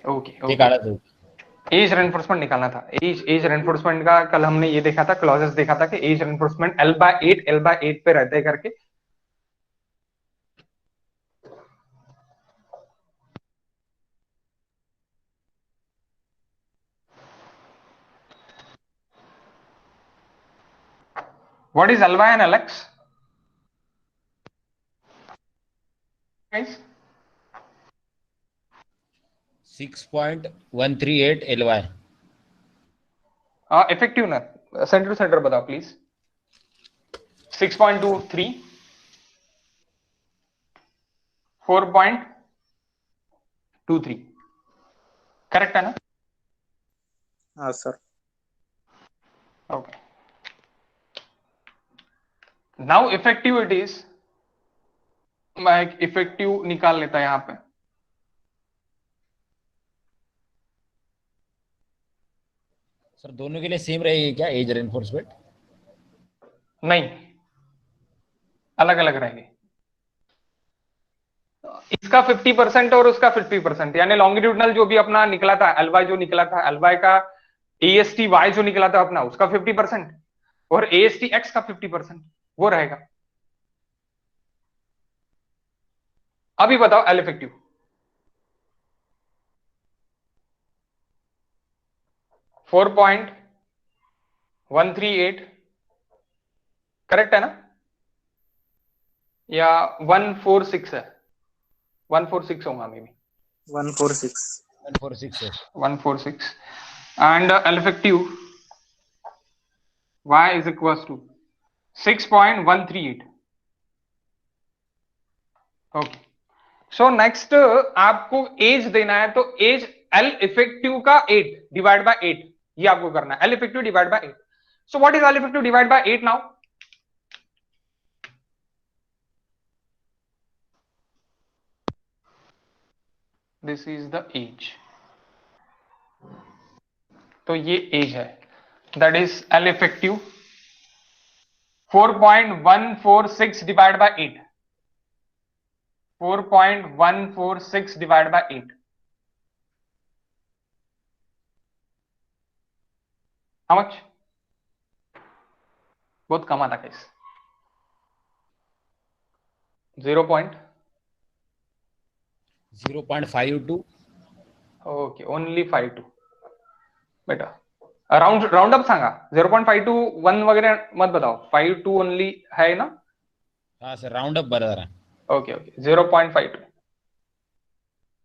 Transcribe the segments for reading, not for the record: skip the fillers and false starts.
Okay ते okay, काढायचं होतं. एज रेनफोर्समेंट निकालना था। एज रेनफोर्समेंट का कल हमने ये देखा था, क्लॉजेस देखा था कि एज रेनफोर्समेंट L/8 पे रहते हैं करके। What is Ly and Lx guys? 6.138 LY. Effective ना, सेंटर टू सेंटर बताओ प्लीज। 6.23, 4.23, करेक्ट है ना? हाँ sir. Okay, now effective it is, मैं एक इफेक्टिव निकाल लेता यहां पे। सर दोनों के लिए सेम रहेगी क्या एज रेनफोर्समेंट? नहीं, अलग अलग रहेंगे। इसका 50% और उसका 50%, यानी लॉन्गिट्यूडनल जो भी अपना निकला था एलवाई, जो निकला था एलवाई का, एएसटी वाई जो निकला था अपना, उसका 50% और एएसटी एक्स का 50% वो रहेगा। अभी बताओ एल इफेक्टिव। 4.138 करेक्ट है ना, या 146 है? 146 होगा मे बी। 146। 146 है। 146 and L effective y is equals to 6.138. Okay, so next आपको एज देना है, तो एज एल इफेक्टिव का 8 डिवाइड बाय 8, ये आपको करना है, L effective divide by 8। So what is L effective divide by 8 now? This is the edge, तो ये एज है, that is L effective 4.146 divide by 8, 4.146 divide by 8, how much? बहुत कम आता है, 0.52। ओके, ओनली 52 बेटा, राउंड अप सांगा, 0.52 1 वगैरह मत बताओ, 52 ओनली है ना? हाँ सर राउंड अप बरं जरा. Okay okay, 0.52,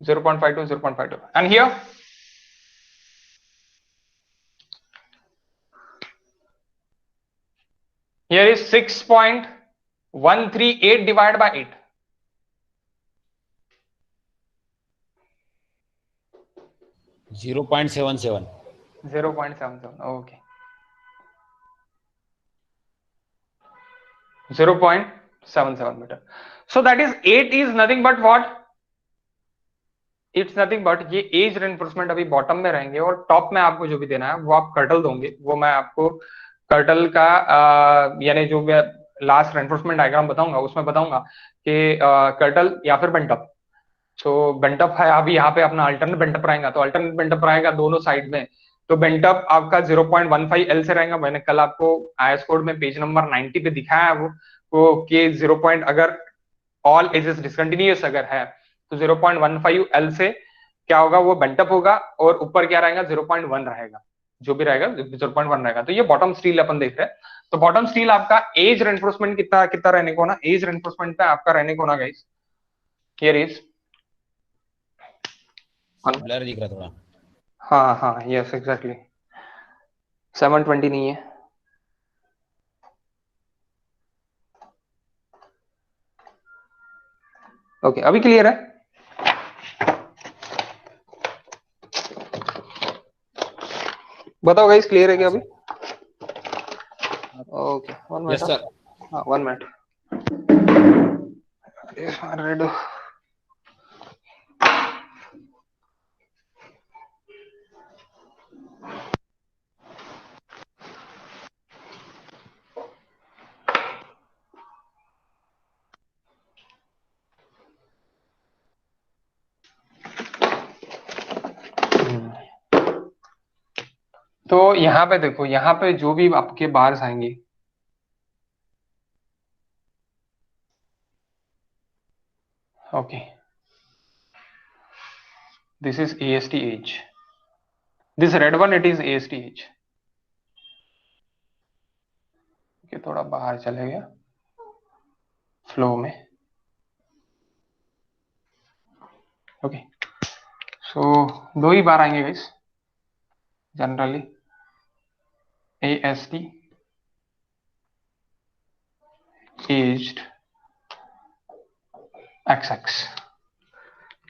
0.52, 0.52 and here is 6.138 divided by 8, 0.77. 0.77, okay, 0.77 meter. So that is 8 is nothing but what? It's nothing but ये एज रेनफोर्समेंट अभी बॉटम में रहेंगे, और टॉप में आपको जो भी देना है वो आप कर्टल दोगे, वो मैं आपको कर्टल का यानी जो मैं लास्ट रेनफोर्समेंट डायग्राम बताऊंगा उसमें बताऊंगा कि कर्टल या फिर बेंटअप। सो बेंटअप है, अभी यहाँ पे अपना अल्टरनेट बेंटअप रहेगा, तो अल्टरनेट बेंटअप रहेगा दोनों साइड में, तो बेंटअप आपका 0.15 एल से रहेगा। मैंने कल आपको आईएस कोड में पेज नंबर 90 पे दिखाया है वो कि 0. अगर ऑल एजेस डिसकंटिन्यूअस अगर है तो 0.15 एल से क्या होगा, वो बेंटअप होगा, और ऊपर क्या रहेगा, 0.1 रहेगा, जो भी रहेगा 0.1 रहेगा। तो ये बॉटम स्टील अपन देख रहे हैं। तो बॉटम स्टील आपका एज रेनफोर्समेंट कितना कितना रहने को ना, एज रेनफोर्समेंट पे आपका रहने को ना guys, here is, sir blur दिख रहा थोड़ा. हाँ हाँ यस एग्जैक्टली, 720 नहीं है। ओके अभी क्लियर है? बताओ गाइस, क्लियर है क्या अभी? Okay, 1 minute. Yes sir. हाँ 1 मिनट। रेड तो यहाँ पे देखो, यहाँ पे जो भी आपके बार्स आएंगे, okay, this is AST edge, this red one it is AST edge. थोड़ा बाहर चले गया फ्लो में, ओके। सो दो ही बार आएंगे guys generally, AST edged XX।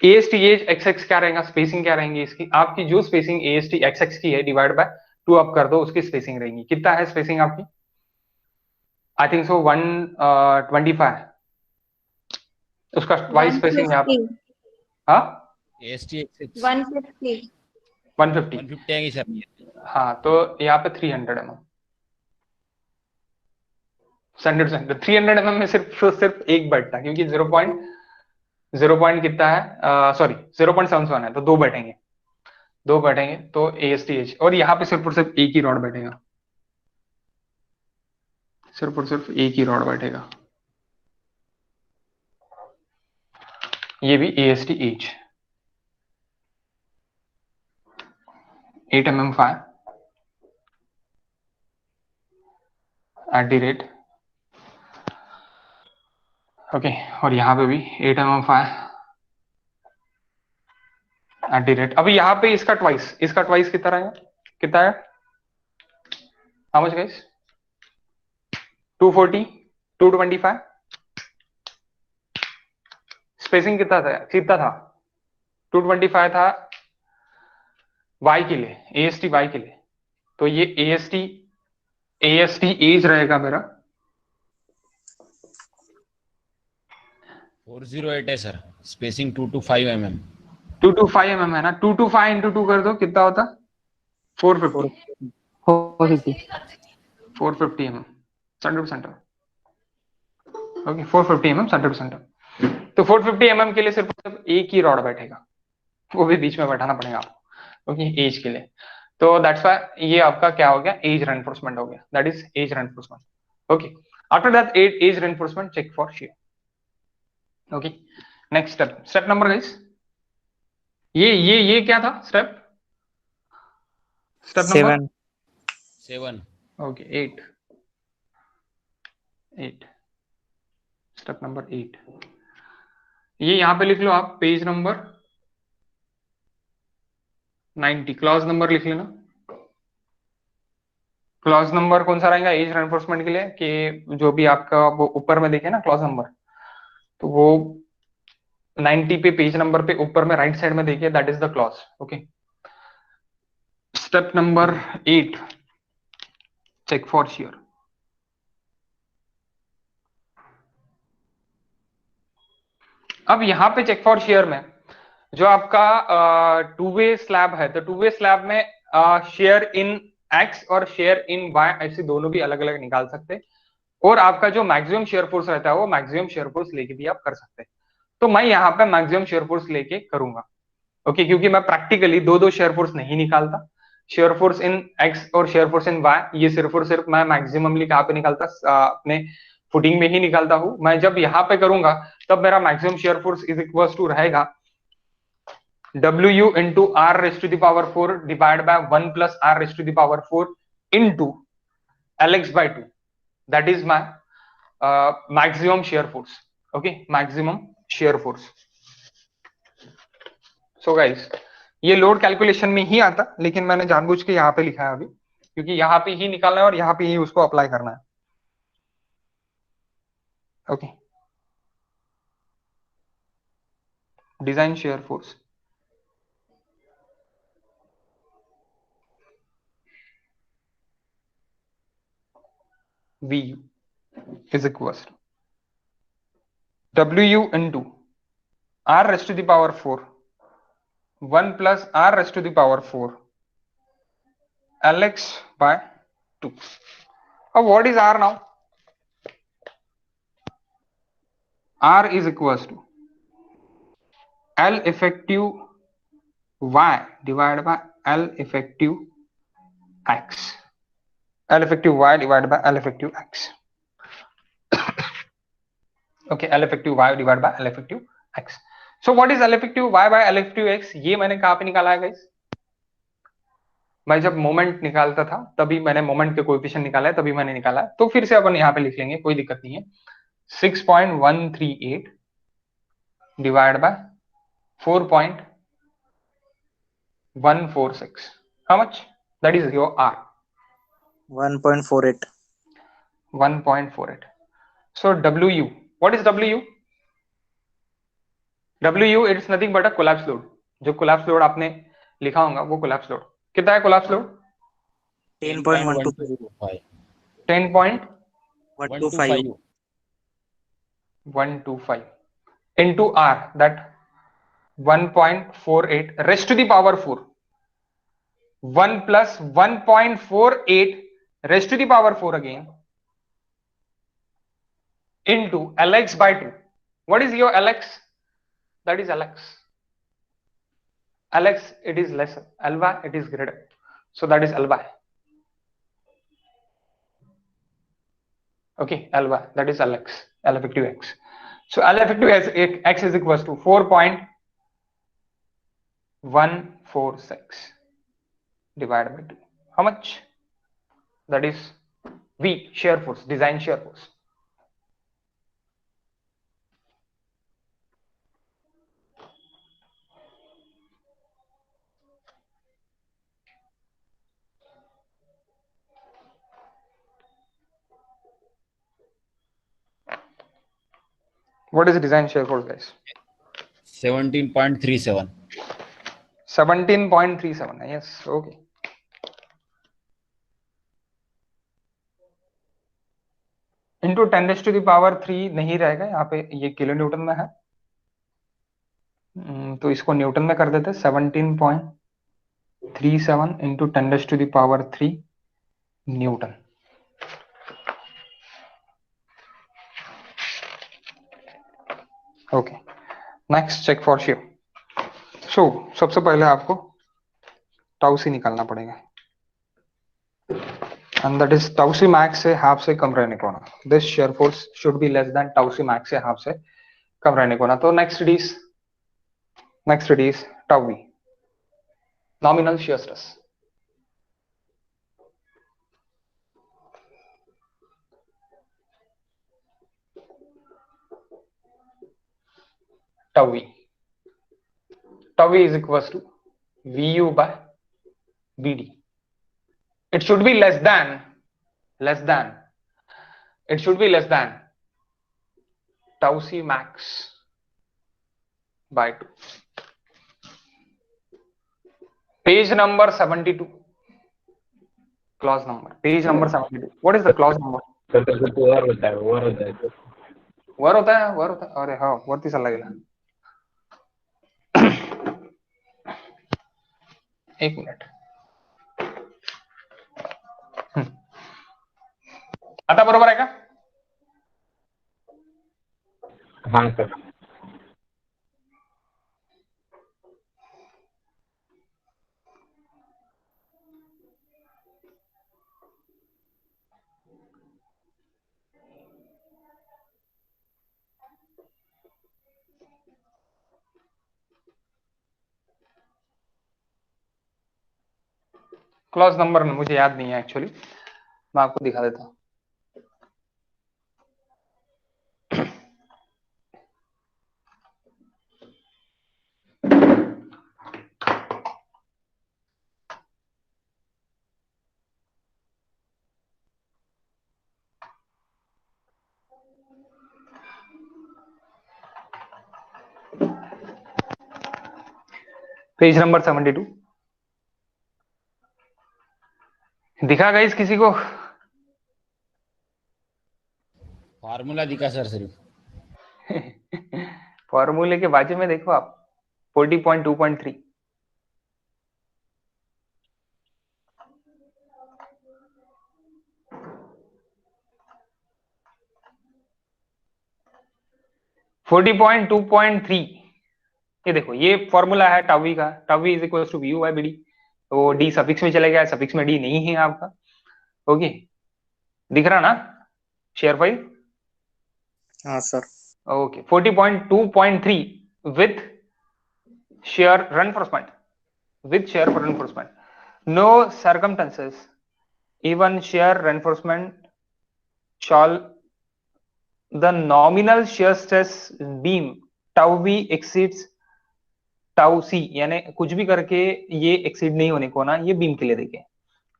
AST edge XX क्या रहेगा, स्पेसिंग क्या रहेंगी इसकी, आपकी जो स्पेसिंग AST XX की है डिवाइड बाय 2 आप कर दो, उसकी स्पेसिंग रहेगी। कितना है स्पेसिंग आपकी? आई थिंक सो 125, उसका ट्वाइस स्पेसिंग है आप। 150 हाँ, AST 150 150। 150 आएगी सर। हाँ, तो यहाँ पे 300 mm, स्टैंडर्ड सेंटर 300 mm में सिर्फ एक बैठता, क्योंकि 0 पॉइंट कितना है, सॉरी 0.71 है, तो दो बैठेंगे तो AST एज। और यहाँ पे सिर्फ और सिर्फ एक ही रॉड बैठेगा, सिर्फ और सिर्फ एक ही रॉड बैठेगा, ये भी AST edge. 8 mm 5 at the rate, okay. और यहाँ पे भी 8 mm 5 एट द रेट। अभी यहाँ पे इसका ट्वाइस कितना रहेगा, कितना है, हाउ मच गाइस? 240, 225। स्पेसिंग कितना था 225 था Y के लिए, AST Y के लिए। तो ये AST एज रहेगा मेरा 408 है सर, स्पेसिंग 225 mm। 225 mm है ना, 225 इंटू 2 कर दो, कितना होता? 450, 450 mm centre centre, okay. 450 mm centre. तो 450 mm के लिए सिर्फ एक ही रॉड बैठेगा, वो भी बीच में बैठाना पड़ेगा आपको, ओके, एज के लिए। तो दैट्स व्हाई ये आपका क्या हो गया, एज रेनफोर्समेंट हो गया, that is edge reinforcement, okay. After that edge reinforcement, check for shear, okay. Next step number guys, ये क्या था step number 7 7। Okay, 8 step number 8। ये यहां पे लिख लो आप, पेज नंबर 90, क्लॉज नंबर लिख लेना। क्लॉज नंबर कौन सा रहेगा एज रेनफोर्समेंट के लिए, कि जो भी आपका वो ऊपर में देखे ना क्लॉज नंबर, तो वो 90 पे पेज नंबर पे ऊपर में राइट साइड में देखिए, that is the clause, okay. Step number 8, check for shear. अब यहां पे चेक फॉर शेयर में जो आपका टू वे स्लैब है, तो टू वे स्लैब में शेयर इन एक्स और शेयर इन वाई, ऐसे दोनों भी अलग अलग निकाल सकते हैं। और आपका जो मैक्सिमम शेयर फोर्स रहता है वो मैक्सिमम शेयर फोर्स लेके भी आप कर सकते हैं। तो मैं यहाँ पे मैक्सिमम शेयर फोर्स लेके करूंगा, ओके, क्योंकि मैं प्रैक्टिकली दो शेयर फोर्स नहीं निकालता। शेयर फोर्स इन एक्स और शेयर फोर्स इन वाई, ये सिर्फ और सिर्फ मैं मैक्सिममली कहाँ पे निकालता, अपने फुटिंग में ही निकालता हूं। मैं जब यहाँ पे करूंगा तब मेरा maximum shear force is equal to रहेगा WU into R raised to the power 4 divided by 1 plus R raised to the power 4 into LX by 2. That is my maximum shear force. Okay, maximum shear force. So guys, ये load calculation में ही आता, लेकिन मैंने जानबूझ के यहाँ पे लिखा है अभी, क्योंकि यहाँ पे ही निकालना है और यहाँ पे ही उसको अप्लाई करना है, okay. Design shear force, VU is equals to WU into R raised to the power 4 1 plus R raised to the power 4 LX by 2. Now what is R now? R is equals to L effective Y divided by L effective x. L effective y divided by L effective x. Okay, L effective y divided by L effective x. So what is L effective y by L effective x? ये मैंने कहां पे निकाला है guys? मैं जब moment निकालता था तभी मैंने मोमेंट के कोएफिशिएंट निकाला है, तभी मैंने निकाला है। तो फिर से अपन यहाँ पे लिख लेंगे, कोई दिक्कत नहीं है। 6.138 divide by 4.146. How much? That is your R. 1.48. 1.48. So WU. What is WU? WU it's nothing but a collapse load. जो collapse load आपने लिखा होगा वो collapse load कितना है? collapse load 10.125. 10.125 into R, that 1.48 raised to the power 4. 1 plus 1.48 raised to the power 4 again into Lx by 2. What is your Lx? That is Lx. Lx it is lesser, Ly it is greater. So that is Ly. Okay, Ly that is Lx, L effective x. So L effective x is equals to 4.146 divided by 2. How much? That is V, shear force, design shear force. What is design shear force, guys? 17.37. 17.37. Yes, okay. Into 10 raised to the power 3 नहीं रहेगा यहाँ पे, ये kilo Newton में है, तो इसको Newton में कर देते। 17.37 into 10 raised to the power 3 newton. Okay, next check for shear. So सबसे पहले आपको टाउ सी निकालना पड़ेगा, and that is tau c max से हाफ से कम रहने को ना। This shear force should be less than tau c max से हाफ से कम रहने को ना। तो next it is tau v, nominal shear stress। tau v is equals to vu by bd. It should be less than tau c max by 2. Page number 72, clause number, page number 72. What is the clause number? वर होता है वर होता है। अरे हाँ, वरती चालला गेला। एक मिनिट, आता बरोबर आहे का? हाँ सर। क्लॉज नंबर मुझे याद नहीं है एक्चुअली, मैं आपको दिखा देता हूँ। पेज नंबर 72 दिखा गाइस किसी को? फार्मूला दिखा सर सिर्फ। फॉर्मूले के बाजू में देखो आप, 40.2.3। ये देखो, ये फॉर्मूला है टावी का। Tau v is equal to v by b d. तो डी सफिक्स में चले गया, सफिक्स में डी नहीं है आपका। ओके, दिख रहा ना शेयर फाइल? हाँ sir. Okay, 40.2.3 with shear reinforcement, with shear reinforcement, no circumstances even shear reinforcement shall the nominal shear stress beam tau b exceeds tau c, यानी कुछ भी करके ये एक्सीड नहीं होने को ना, ये बीम के लिए देखे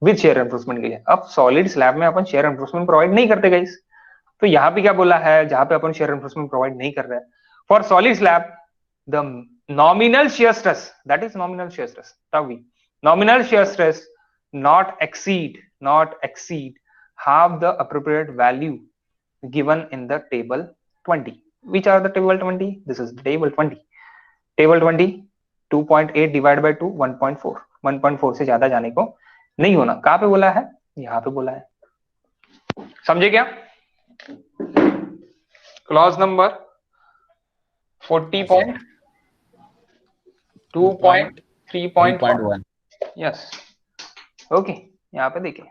विद शेयर एनफोर्समेंट के लिए। अब सॉलिड स्लैब में अपन शेयर एनफोर्समेंट प्रोवाइड नहीं करते गाइस, तो यहाँ पे क्या बोला है, जहां पे अपन शेयर एनफोर्समेंट प्रोवाइड नहीं कर रहे हैं, for solid slab the nominal shear stress, that is nominal shear stress tau v, nominal shear stress not exceed half the appropriate value given in the table 20. Which are the table 20? This is the table 20. table 20 2.8 divided by 2 1.4, 1.4 से ज्यादा जाने को नहीं होना। कहां पे बोला है? यहां पे बोला है, समझे क्या? Clause number 40.2.3.1, yes. ओके, यहाँ पे देखिए,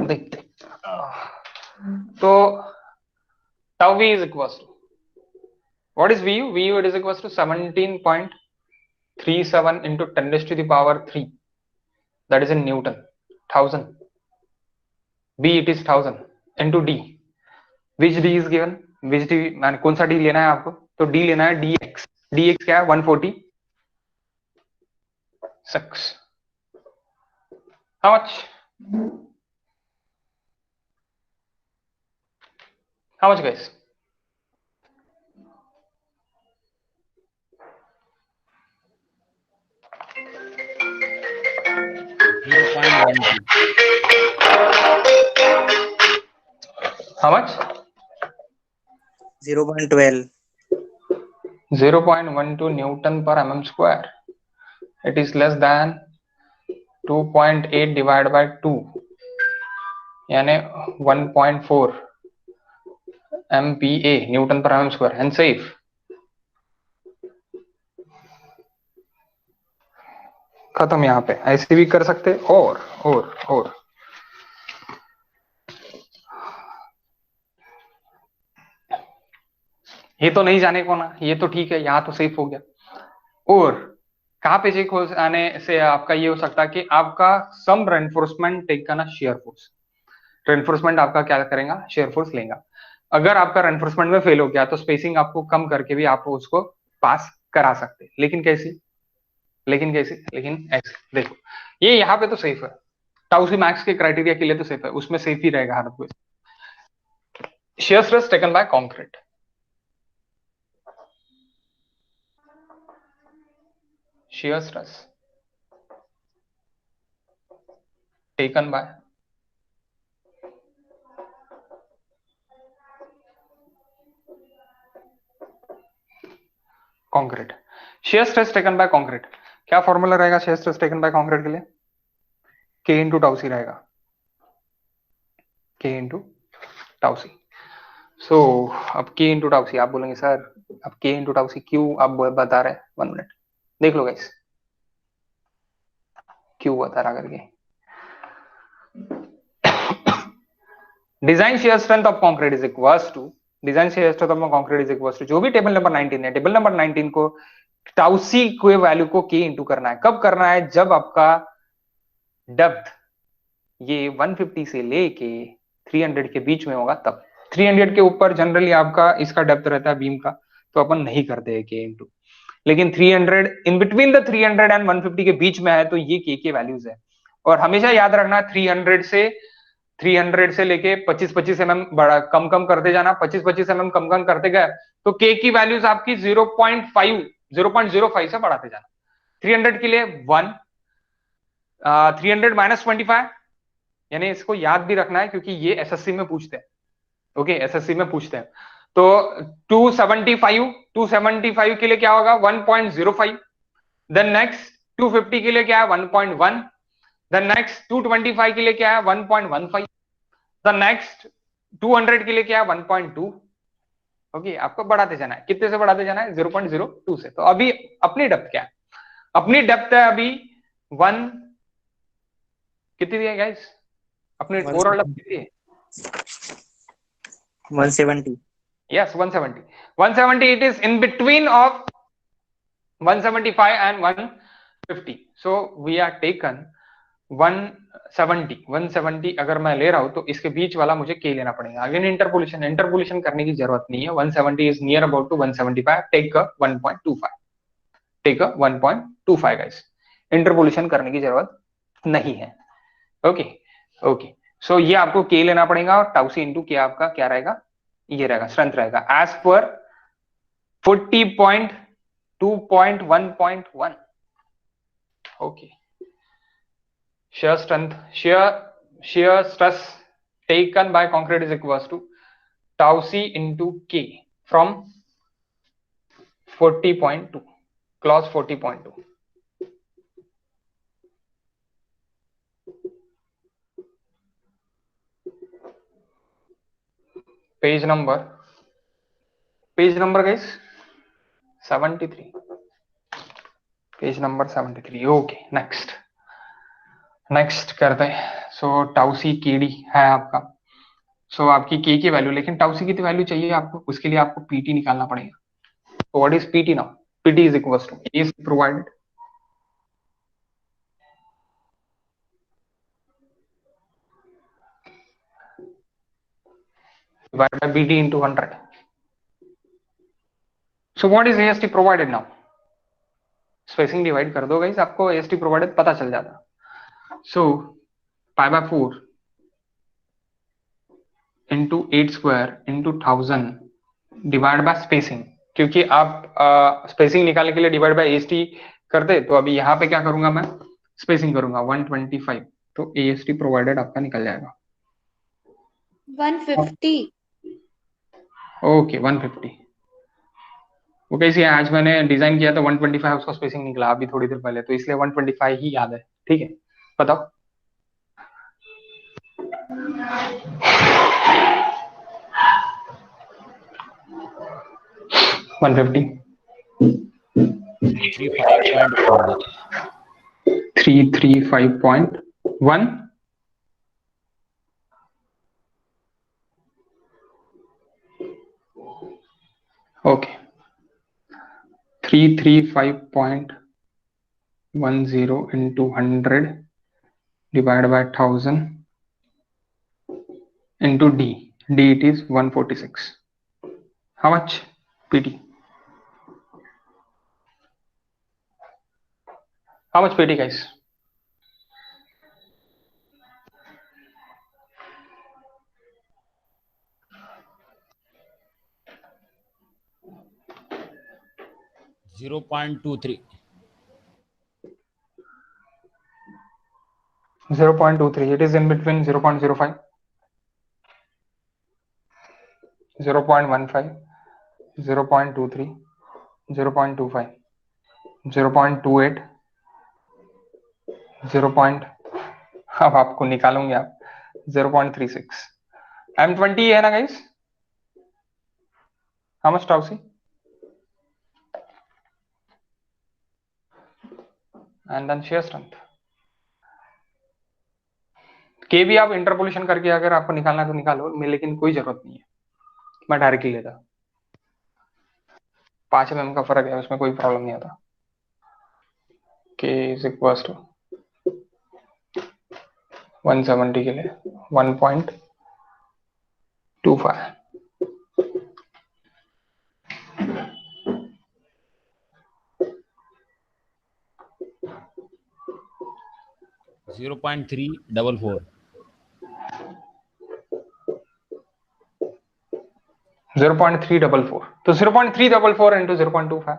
देखते तो tau v is equals to, what is vu? Vu it is equals to 17.37 into 10 raised to the power 3, that is in Newton, 1000. B it is 1000 into D, which D is given, which D मान कौन सा D लेना है आपको? तो D लेना है dx, dx क्या है? 146. How much? How much guys? How much? 0.12. 0.12 Newton per mm square. It is less than 2.8 divided by 2, यानी 1.4 MPa Newton per mm square, and safe. खत्म। यहाँ पे ऐसे भी कर सकते, और ये तो नहीं जाने को ना, ये तो ठीक है, यहाँ तो सेफ हो गया। और कहां पे चेक हो आने से आपका ये हो सकता है कि आपका सम रेनफोर्समेंट टेक का ना शेयर फोर्स, रेनफोर्समेंट आपका क्या करेगा? शेयर फोर्स लेगा। अगर आपका रेनफोर्समेंट में फेल हो गया तो स्पेसिंग आपको कम करके भी आप उसको पास करा सकते। लेकिन कैसे? लेकिन ऐसे देखो, ये यहाँ पे तो सेफ है, टाउ सी मैक्स के क्राइटेरिया के लिए तो सेफ है, उसमें सेफ ही रहेगा हर कोई। shear stress taken by concrete, shear stress taken by concrete, shear stress taken by concrete, क्या फॉर्मूला रहेगा shear stress taken by concrete के लिए? K into tau c रहेगा, K into tau c। सो अब K into tau c आप बोलेंगे sir अब K into tau c क्यों आप बता रहे हैं? 1 मिनट देख लो गाइस, क्यों बता रहा करके। Design shear strength of concrete is equals to, design shear strength of concrete is equals to, जो भी टेबल नंबर 19 है, टेबल नंबर 19 को टाउ सी के वैल्यू को K इंटू करना है। कब करना है? जब आपका डेप्थ ये 150 से लेके 300 के बीच में होगा तब। 300 के ऊपर जनरली आपका इसका डेप्थ रहता है बीम का, तो अपन नहीं करते हैं K इंटू। लेकिन 300 इन बिटवीन द 300 एंड 150 के बीच में है तो ये K के वैल्यूज है। और हमेशा याद रखना 300 से लेके 25-25 mm बड़ा कम करते जाना, 25-25 mm कम करते गए तो K की वैल्यूज आपकी 0.05 से बढ़ाते जाना। 300 के लिए 1, 300 माइनस 25, यानी इसको याद भी रखना है क्योंकि ये एसएससी में पूछते हैं। ओके, एसएससी में पूछते हैं। तो 275 के लिए क्या होगा? 1.05। देन नेक्स्ट 250 के लिए क्या है? 1.1। देन नेक्स्ट 225 के लिए क्या है? 1.15। द नेक्स्ट 200 के लिए क्या है? 1.2। ओके, आपको बढ़ाते जाना है। कितने से बढ़ाते जाना है? 0.02 से। तो अभी अपनी डेप्थ क्या है? अपनी डेप्थ है अभी वन कितनी दी है गाइस? अपने ओवरऑल कितनी है? 170. Yes, 170. 170, it is in between of 175 and 150. So we are taken 170. 170 अगर मैं ले रहा हूं तो इसके बीच वाला मुझे k लेना पड़ेगा. अगेन इंटरपोलेशन करने की जरूरत नहीं है. 170 is near about to 175. Take a 1.25. Take a 1.25 guys. Interpolation करने की जरूरत नहीं है. Okay okay. सो ये आपको के लेना पड़ेगा और टाउ सी इंटू के आपका क्या रहेगा? ये रहेगा स्ट्रेंथ रहेगा as per 40.2.1.1. Okay. shear strength shear stress taken by concrete is equals to tau c into k from 40.2 clause 40.2. Page number guys 73. Page number 73. Okay. Next करते हैं. सो टाउ सी के डी है आपका. सो आपकी के की वैल्यू, लेकिन टाउ सी की वैल्यू चाहिए आपको, उसके लिए आपको पीटी निकालना पड़ेगा. तो what is pt now? Pt is equals to a provided divided by bt into 100. So what is AST provided now? Spacing divide कर दो गाइस, आपको AST प्रोवाइडेड पता चल जाता. So pi by 4 into 8 square into 1000 divide by spacing. क्योंकि आप spacing निकालने के लिए डिवाइड बाय AST करते, तो अभी यहाँ पे क्या करूंगा मैं? स्पेसिंग करूंगा 125. तो AST प्रोवाइडेड आपका निकल जाएगा 150. ओके 150. वो कैसे है, आज मैंने डिजाइन किया था 125 उसका स्पेसिंग निकला अभी थोड़ी देर पहले, तो इसलिए 125 ही याद है. ठीक है, बताओ. One 335.1. Okay 335.10 into 100 divided by 1000 into D. D it is 146. How much PT? How much PT guys? $0.23. 0.23. It is in between 0.05, 0.15, 0.23, 0.25, 0.28, 0. अब आपको निकालूंगे आप 0.36. M20 है ना guys? How much tau c? And then shear strength. के भी आप interpolation करके अगर आपको निकालना है तो निकालो, लेकिन कोई जरूरत नहीं है, मैं डायरेक्टली लेता. 5 mm का फर्क है, उसमें कोई प्रॉब्लम नहीं आता. के इज इक्वल्स टू 170 के लिए 1.25. $0.344. 0.344. तो 0.344 इंटू 0.25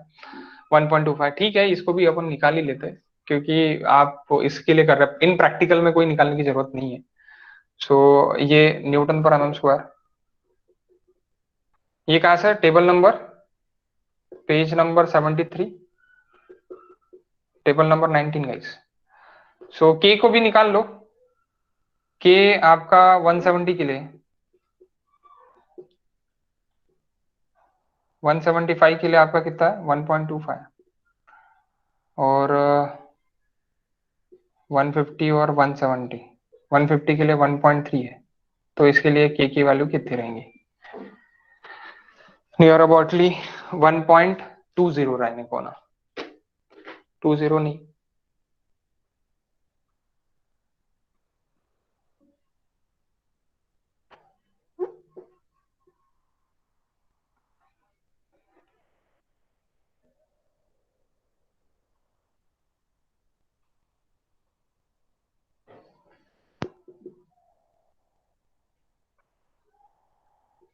1.25. ठीक है, इसको भी अपन निकाल ही लेते हैं क्योंकि आप इसके लिए कर रहे हैं. इन प्रैक्टिकल में कोई निकालने की जरूरत नहीं है. सो ये न्यूटन पर mm स्क्वायर. ये कहां से? Table number, page number 73, table number 19 guys. So के को भी निकाल लो. के आपका 170 के लिए, 175 के लिए आपका कितना है? 1.25. और 150 और 170, 150 के लिए 1.3 है, तो इसके लिए के की वैल्यू कितनी रहेंगी? नियर अबाउटली 1.20 रहने को ना, 20 नहीं,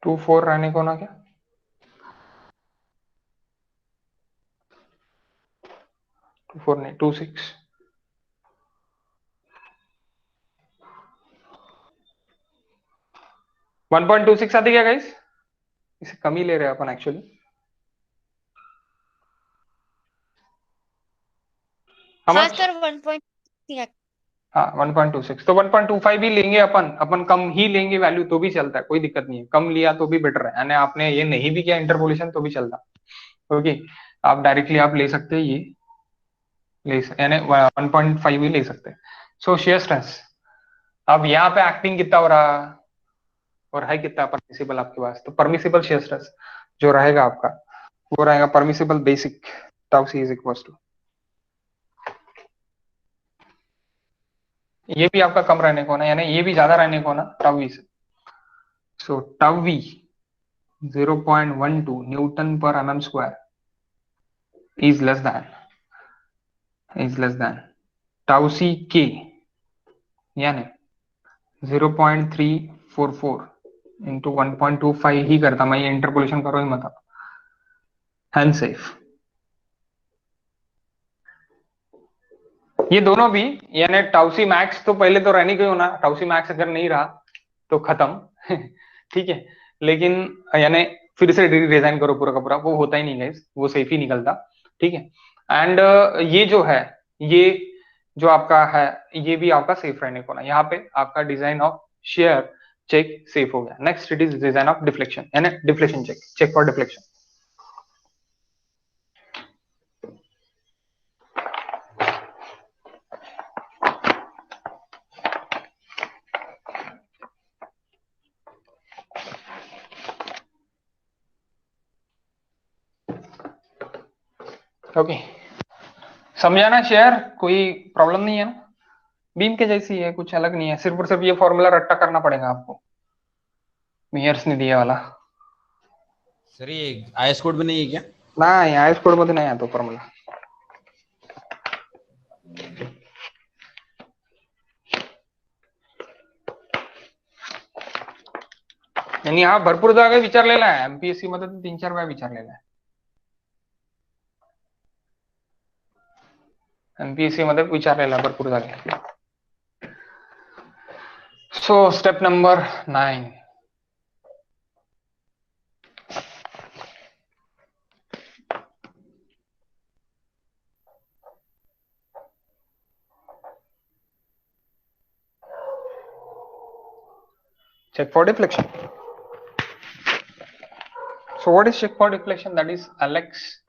24 रहने को ना, क्या 24 नहीं, 26, 1.26 आती क्या गाइस? इसे कम ही ले रहे हैं अपन एक्चुअली। हाँ सर 1.6। हाँ 1.26, तो 1.25 भी लेंगे अपन कम ही लेंगे वैल्यू तो भी चलता है, कोई दिक्कत नहीं है, कम लिया तो भी बेटर है, यानी आपने ये नहीं भी किया इंटरपोलेशन तो भी चलता। ओके, आप डायरेक्टली आप ले सकते हैं, ये यानी 1.5 भी ले सकते हैं। सो शेयर स्ट्रेस, अब यहाँ पे एक्टिंग कितना हो रहा और है कितना परमिसिबल आपके पास, तो परमिसिबल शेयर स्ट्रेस जो रहेगा आपका वो रहेगा permissible basic tau c is equal to, ये भी आपका कम रहने को ना, यानी ये भी ज्यादा रहने को ना टाउ वी से। सो टाउ वी 0.12 न्यूटन पर mm square is less than tau C के, यानी 0.344 इंटू 1.25 ही करता मैं, ये इंटरपोलेशन करो ही मत, हैंड सेफ। ये दोनों भी, यानी टाउसी मैक्स तो पहले तो रहने को ना, टाउसी मैक्स अगर नहीं रहा तो खत्म ठीक है, लेकिन यानी फिर से डिजाइन करो पूरा का पूरा, वो होता ही नहीं गाइस, वो सेफ ही निकलता, ठीक है। एंड ये जो है, ये जो आपका है, ये भी आपका सेफ रहने को ना, यहाँ पे आपका design of shear check safe हो गया। Next it is design of deflection, यानी deflection check, check for deflection. Okay, समझाना शेयर, कोई प्रॉब्लम नहीं है ना? बीम के जैसी है, कुछ अलग नहीं है, सिर्फ और सिर्फ ये फॉर्मूला रट्टा करना पड़ेगा आपको, मेयर्स ने दिया वाला सर ये आईएस कोड में नहीं है क्या? ना, यहाँ इस कोड मध्ये नाही आहे तो फॉर्मूला। यांनी हा भरपूर जागा विचारलेला आहे, एमपीएससी मध्ये 3-4 वेळा विचारलेला आहे, एमपीएससी मध्ये विचारलेला आहे भरपूर जागा। So step number 9, check for deflection. So what is check for deflection? That is Lx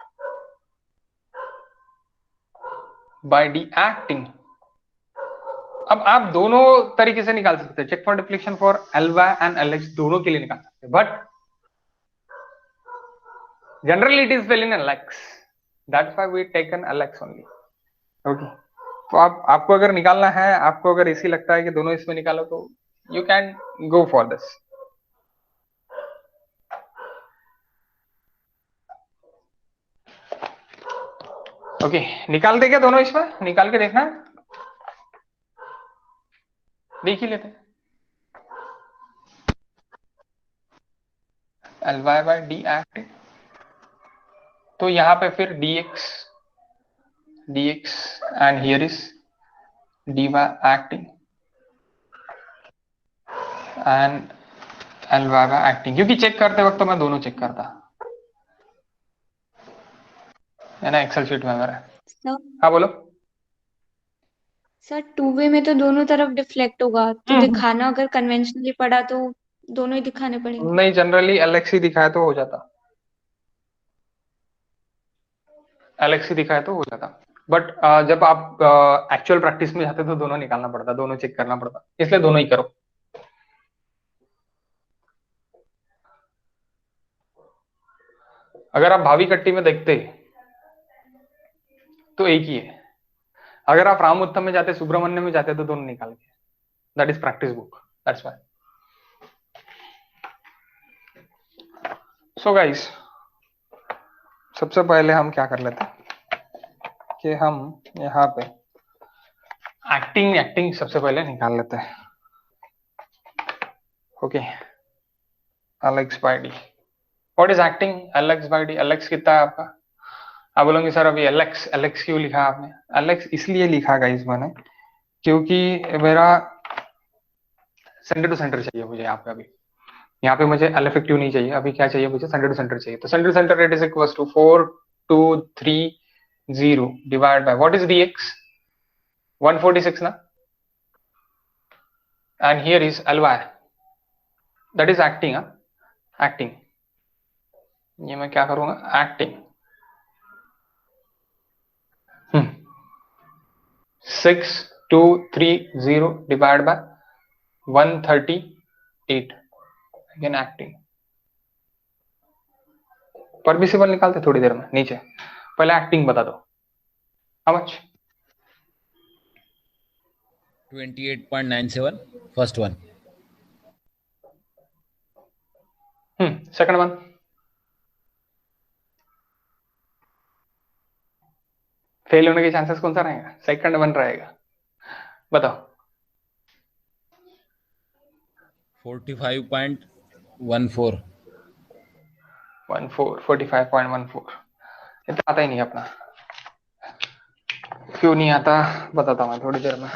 by d acting। अब आप दोनों तरीके से निकाल सकते हैं, check for deflection for Ly and Lx दोनों के लिए निकाल सकते हैं, but generally it is well in Lx, that's why we taken Lx only. Okay, तो आपको अगर निकालना है, आपको अगर इसी लगता है कि दोनों इसमें निकालो, तो you can go for this. Okay, निकाल दे क्या दोनों इसमें, निकाल के देखना, देख ही लेते हैं। Ly by d एक्टिंग, तो यहां पे फिर dx and here is dy acting and Ly by acting, क्योंकि चेक करते वक्त तो मैं दोनों चेक करता है ना, एक्सेल शीट में मेरा। हाँ बोलो। सर टू वे में तो दोनों तरफ डिफ्लेक्ट होगा, तो दिखाना अगर कन्वेंशनली पड़ा तो दोनों ही दिखाने पड़ेंगे। नहीं, जनरली Lx ही दिखाए तो हो जाता, Lx ही दिखाए तो हो जाता। बट जब आप एक्चुअल प्रैक्टिस में जाते तो दोनों निकालना पड़ता, दोनों चेक करना पड़ता, इसलिए दोनों ही करो। अगर आप भावी कट्टी में देखते तो एक ही है, अगर आप राम उत्तम में जाते, सुब्रमण्य में जाते तो दोनों निकाल के, that is practice book, that's why. So guys, सबसे पहले हम क्या कर लेते हैं कि हम यहाँ पे एक्टिंग सबसे पहले निकाल लेते हैं। Okay, L x by d, what is acting? L x by d, L x कितना है आपका? आप बोलोगे सर अभी एलेक्स एलेक्स क्यों लिखा आपने? एलेक्स इसलिए लिखा गाइस मैंने, क्योंकि मेरा सेंटर टू सेंटर चाहिए मुझे यहाँ पे मुझे एल इफेक्टिव नहीं चाहिए, अभी क्या चाहिए मुझे? सेंटर टू सेंटर चाहिए। तो centre to centre rate is equal to 4230 divide by what is dx? 146 ना, and here is ly, that is acting. Acting, ये मैं क्या करूंगा? Acting 6230 divide by 138, again acting. Permissible निकालते थोड़ी देर में नीचे, पहले एक्टिंग बता दो, how much? 28.97 first one. Second one, fail होने के चांसेस कौन सा रहेगा? सेकंड वन रहेगा, बताओ। 45.14। 45.14, इतना आता ही नहीं अपना। क्यों नहीं आता बताता हूँ मैं थोड़ी देर में।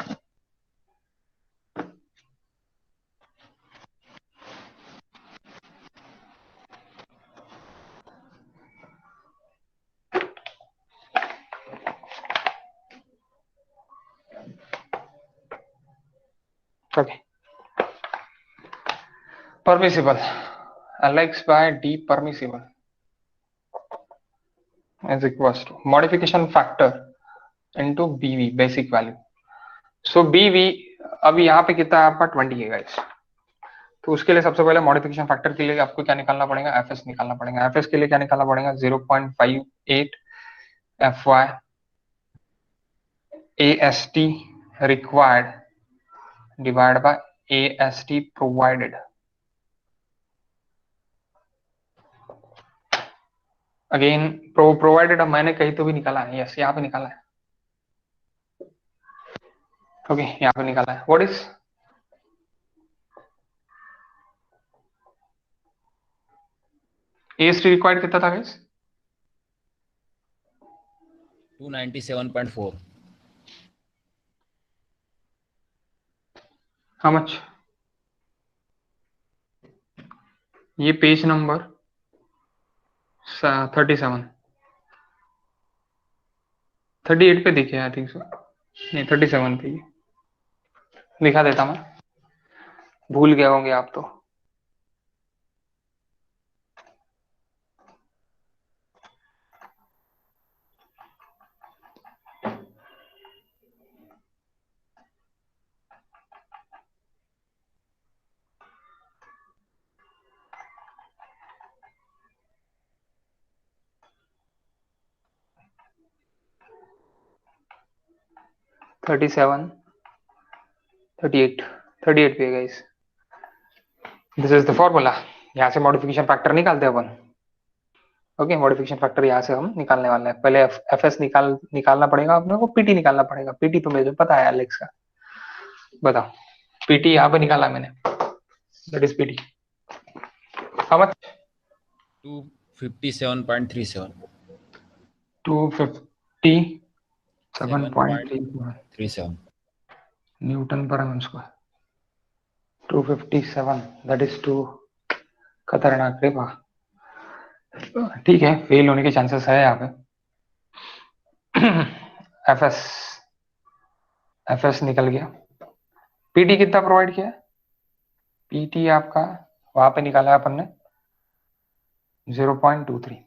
Okay, permissible, L x by d permissible is equals to modification factor into BV basic value. So BV अभी यहाँ पे कितना है आपका? 20 है गाइस। तो उसके लिए सबसे पहले मॉडिफिकेशन फैक्टर के लिए आपको क्या निकालना पड़ेगा? एफएस निकालना पड़ेगा। एफएस के लिए क्या निकालना पड़ेगा? 0.58 FY AST required divided by AST provided। Again provided मैंने कहीं तो भी निकाला है, यस यहाँ पे निकाला है। ओके यहाँ पे निकाला है। व्हाट इज AST रिक्वायर्ड कितना था गाइस? 297.4। How much? ये पेज नंबर 37, 38 पे दिखे आई थिंक सो, नहीं 37 पे ही दिखा देता मैं, भूल गए होंगे आप तो। थर्टी सेवन, 38, 38 पे guys, this is the formula. यहाँ से मॉडिफिकेशन फैक्टर निकालते हैं अपन। ओके, मॉडिफिकेशन फैक्टर यहाँ से हम निकालने वाले हैं। पहले एफएस निकालना पड़ेगा अपने को, पीटी निकालना पड़ेगा। पीटी तो मुझे पता है एलेक्स का, बताओ। पीटी यहाँ पे निकाला मैंने, that is PT. How much? 257.37। 257.37 newton पर m square. 257, that is too खतरनाक रे वाह। ठीक है, फेल होने के चांसेस है यहाँ पे। एफएस एफएस निकल गया। पीटी कितना प्रोवाइड किया? पीटी आपका वहां पे निकाला है अपन ने 0.23।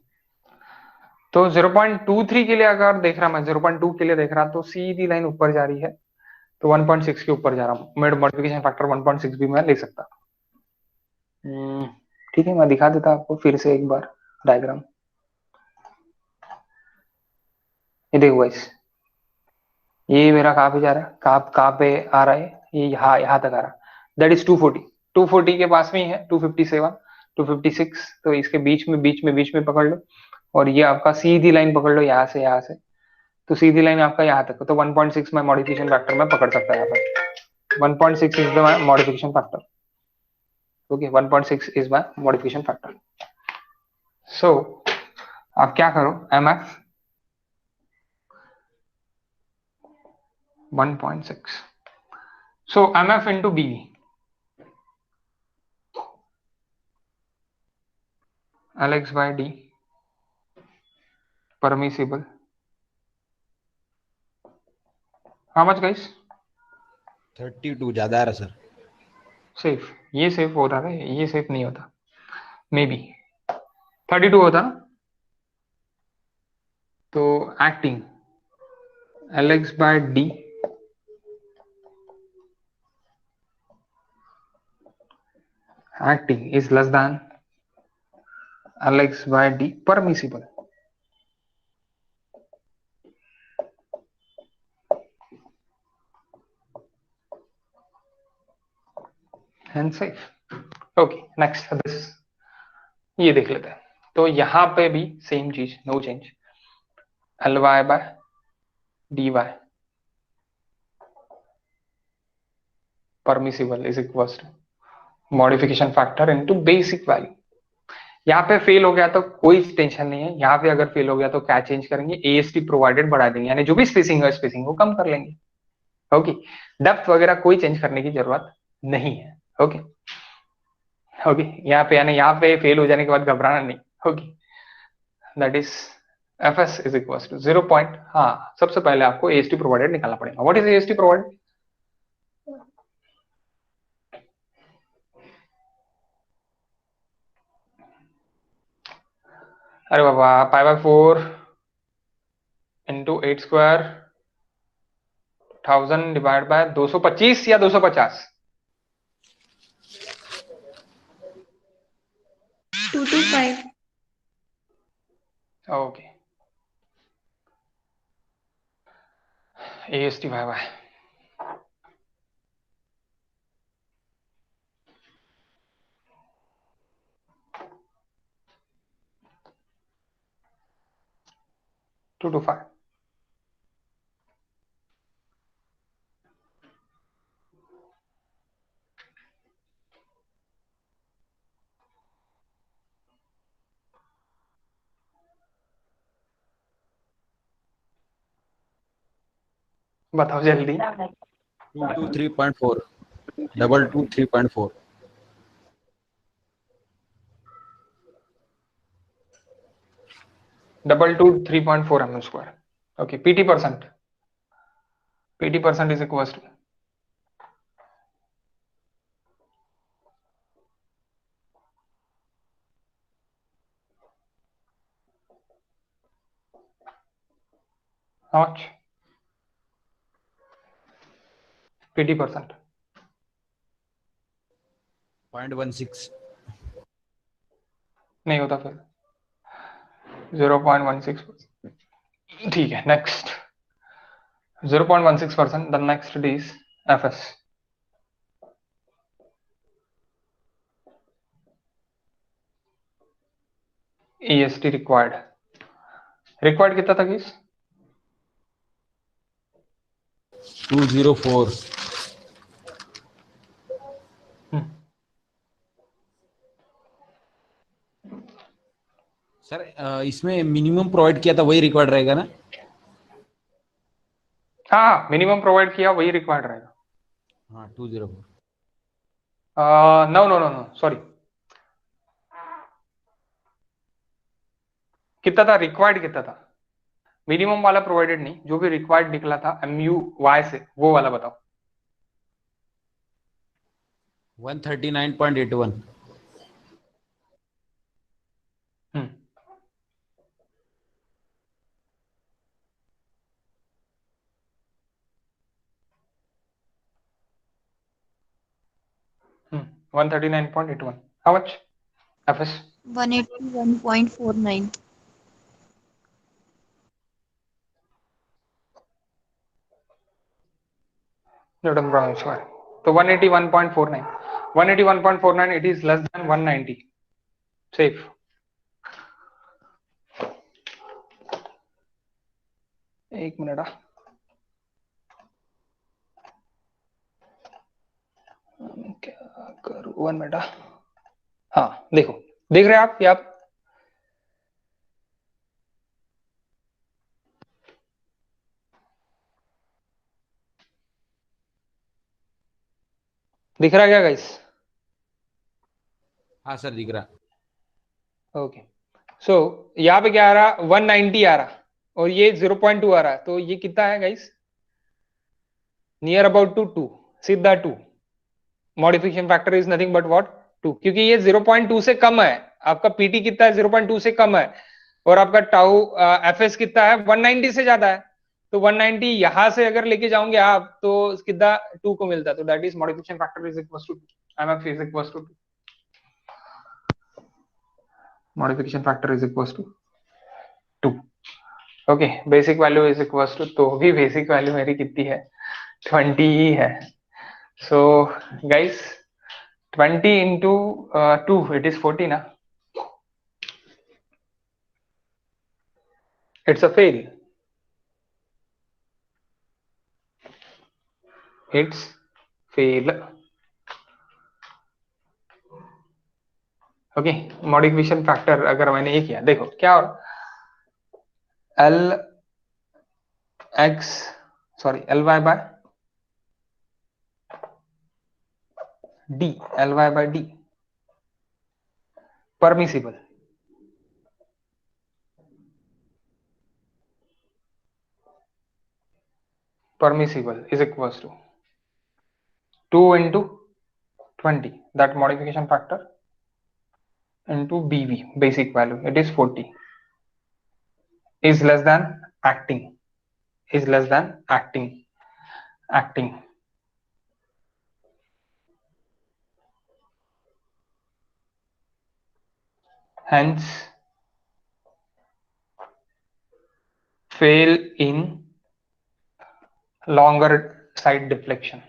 तो 0.23 के लिए अगर देख रहा मैं 0.2 के लिए देख रहा तो सीधी लाइन ऊपर जा रही है, तो 1.6 के ऊपर जा रहा हूँ, मिड मॉडिफिकेशन फैक्टर 1.6 भी मैं ले सकता। ठीक है, मैं दिखा देता आपको फिर से एक बार डायग्राम। ये देखो गाइस, ये मेरा कहाँ पे जा रहा है, कहाँ पे आ रहा है, ये यहाँ तक आ रहा है, दैट इज 240। 240 के पास में ही है 257, 256, तो इसके बीच में पकड़ लो, और ये आपका सीधी लाइन पकड़ लो यहाँ से, तो सीधी लाइन आपका यहाँ तक, तो 1.6 में मॉडिफिकेशन फैक्टर में पकड़ सकता है यहाँ पे। 1.6 is the modification factor. Okay, 1.6 is my modification factor. So आप क्या करो, MF 1.6, so MF into BV, Alex by D permissible, how much guys? 32 ज्यादा आ रहा सर। सेफ, ये सेफ होता है, ये सेफ नहीं होता, मे बी 32 होता ना। तो acting Alex by D acting is less than Alex by D permissible, and safe. Okay, next this, ये देख लेते हैं। तो यहाँ पे भी सेम चीज, no change, Ly by dy permissible is equals to modification factor into basic value। यहाँ पे फेल हो गया तो कोई टेंशन नहीं है, यहाँ पे अगर फेल हो गया तो क्या चेंज करेंगे, एएसटी प्रोवाइडेड बढ़ा देंगे, यानी जो भी स्पेसिंग है स्पेसिंग को कम कर लेंगे। ओके, डेप्थ वगैरह कोई चेंज करने की जरूरत नहीं है। ओके ओके, यहाँ पे यानी यहाँ पे फेल हो जाने के बाद घबराना नहीं। Okay, that is FS is equal to 0 point, हाँ सबसे पहले आपको एएसटी प्रोवाइडेड निकालना पड़ेगा। What is AST provided? अरे बाबा, π/4 इंटू 8 स्क्वायर 1000 डिवाइड बाय 225 या 250, 225। Okay, AST by by 225। बताओ जल्दी। 223.4 223.4 223.4 mm square। Okay, PT% is equals to how much? PT%, 0.16 नहीं होता फिर 0.16। ठीक है, next 0.16%, the next is FS. EST required कितना था किस? 204 सर। इसमें मिनिमम प्रोवाइड किया था वही रिक्वायर्ड रहेगा ना? हाँ, मिनिमम प्रोवाइड किया वही रिक्वायर्ड रहेगा। हाँ 204। No no no no, sorry, कितना था रिक्वायर्ड, कितना था? मिनिमम वाला प्रोवाइडेड नहीं, जो भी रिक्वायर्ड निकला था MUY से वो वाला बताओ। 139.81 हम्म 139.81. How much? FS? 181.49. Newton per meter square. So 181.49. 181.49, it is less than 190. Safe. एक मिनट क्या करूं, 1 मिनट। हाँ देखो, देख रहे हैं आप? आप दिख रहा है क्या गाइस? हाँ सर दिख रहा। ओके, सो यहाँ पे क्या आ रहा, 190 आ रहा और ये 0.2 आ रहा, तो ये कितना है गाइस? नियर अबाउट टू 2, सीधा 2। Modification factor is nothing but what? 2, क्योंकि ये 0.2 से कम है। आपका पीटी कितना है? 0.2 से कम है। और आपका टाउ एफएस कितना है? 190 से ज्यादा है। तो 190 यहां से अगर लेके जाओगे आप तो कितना 2 को मिलता है। तो that is modification factor is equal to MF is equal to 2। Modification factor is equal to 2। Okay, basic value is equal to, तो भी बेसिक वैल्यू मेरी कितनी है? 20 ही है। So guys 20 into 2, it is 40 ना? It's a fail. It's fail. Okay, modification factor अगर मैंने ये किया, देखो क्या हो, L x sorry L y by d, L y by d permissible. permissible is equals to 2 into 20, that modification factor, into BV, basic value, it is 40, is less than acting, is less than acting. Hence fail in longer side deflection.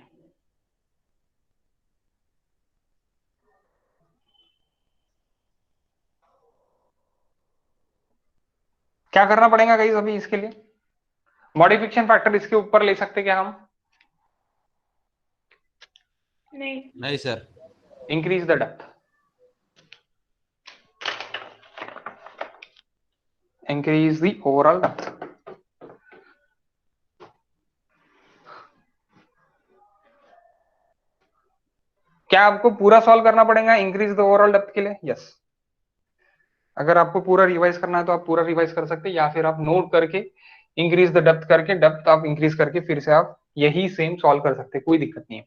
क्या करना पड़ेगा guys अभी इसके लिए? Modification factor इसके ऊपर ले सकते क्या हम? नहीं sir. Increase the depth, increase the overall depth. क्या आपको पूरा सॉल्व करना पड़ेगा इंक्रीज द ओवरऑल डेप्थ के लिए? यस। अगर आपको पूरा रिवाइज करना है तो आप पूरा रिवाइज कर सकते हैं, या फिर आप नोट करके इंक्रीज द डेप्थ करके, डेप्थ आप इंक्रीज करके फिर से आप यही सेम सॉल्व कर सकते हैं, कोई दिक्कत नहीं है।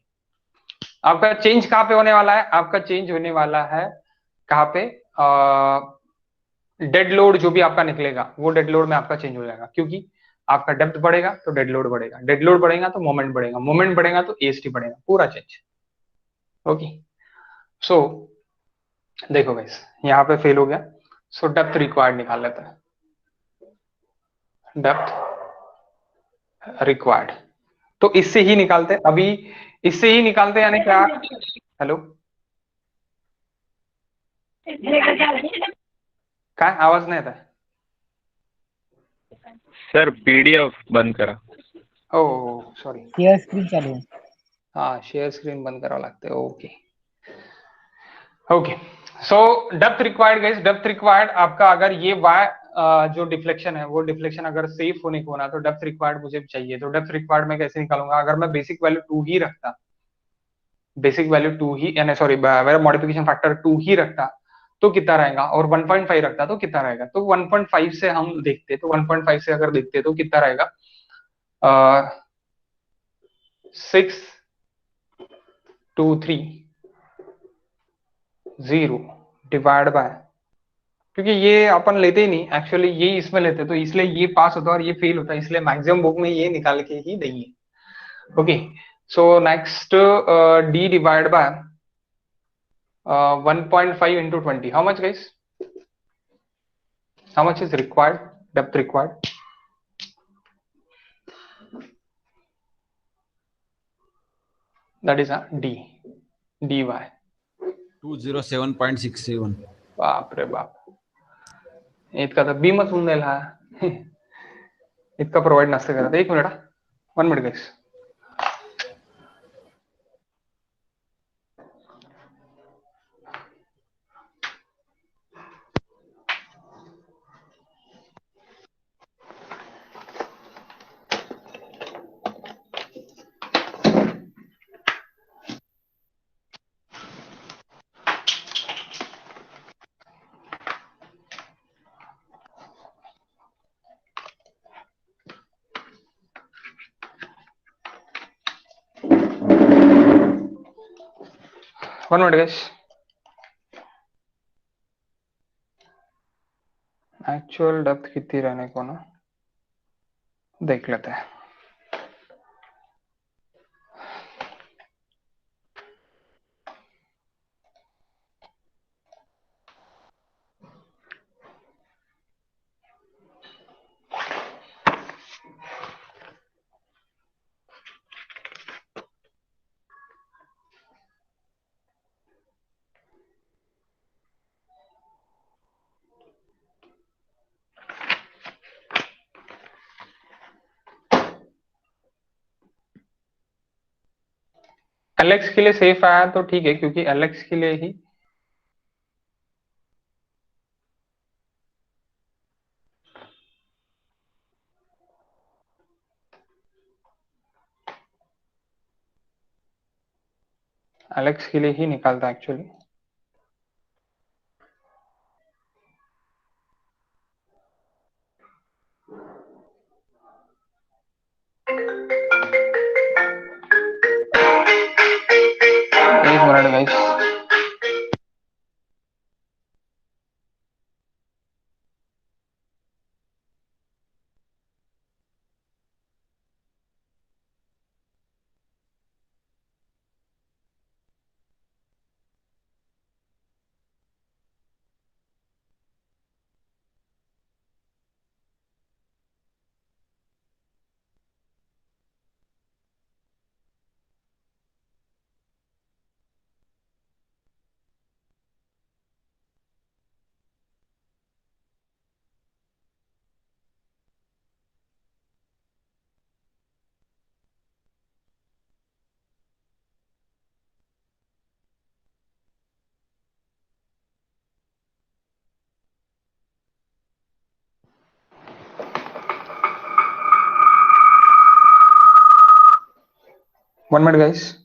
आपका चेंज कहाँ पे होने वाला है? आपका चेंज होने वाला है कहाँ पे? डेड लोड जो भी आपका निकलेगा वो डेड लोड में आपका चेंज हो जाएगा, क्योंकि आपका डेप्थ बढ़ेगा तो डेड लोड बढ़ेगा, डेड लोड बढ़ेगा तो मोमेंट बढ़ेगा, मोमेंट बढ़ेगा तो एएसटी बढ़ेगा, पूरा चेंज। ओके, सो देखो गाइस यहाँ पे फेल हो गया, सो डेप्थ रिक्वायर्ड निकाल लेते हैं। डेप्थ रिक्वायर्ड, तो इससे ही निकालते हैं अभी, इससे ही निकालते हैं, यानी क्या? हेलो, क्या आवाज नहीं आता है सर पीडीएफ बंद करा। ओह सॉरी, शेयर स्क्रीन चालू है। हाँ शेयर स्क्रीन बंद करावं लागते। Okay okay, so depth required guys, depth required आपका, अगर ये वाई जो डिफ्लेक्शन है वो डिफ्लेक्शन अगर सेफ होने को होना तो डेप्थ रिक्वायर्ड मुझे चाहिए। तो डेप्थ रिक्वायर्ड मैं कैसे निकालूंगा? अगर मैं बेसिक वैल्यू 2 ही रखता, बेसिक वैल्यू 2 ही, यानी सॉरी मेरा मॉडिफिकेशन फैक्टर 2 ही रखता तो कितना रहेगा, और 1.5 रखता तो कितना रहेगा? तो 1.5 से हम देखते, तो 1.5 से अगर देखते तो कितना रहेगा? 6230 डिवाइड बाय, क्योंकि ये अपन लेते ही नहीं एक्चुअली, ये इसमें लेते तो इसलिए ये पास होता और ये फेल होता, इसलिए मैक्सिमम बुक में ये निकाल के ही देंगे। Okay, so next D divide by 1.5 into 20. How much, guys? How much is required? Depth required? That is a D. dy. 207.67. बाप रे बाप. इतका तर बीमच होऊन जाईल हा. इतका प्रोव्हाइड नसतं करत. एक minute. 1 minute, guys. One minute, guys. Actual depth कितनी रहने को ना देख लेते हैं. एलेक्स के लिए सेफ आया तो ठीक है, क्योंकि एलेक्स के लिए ही निकालता एक्चुअली. एक minute, guys. One minute, guys.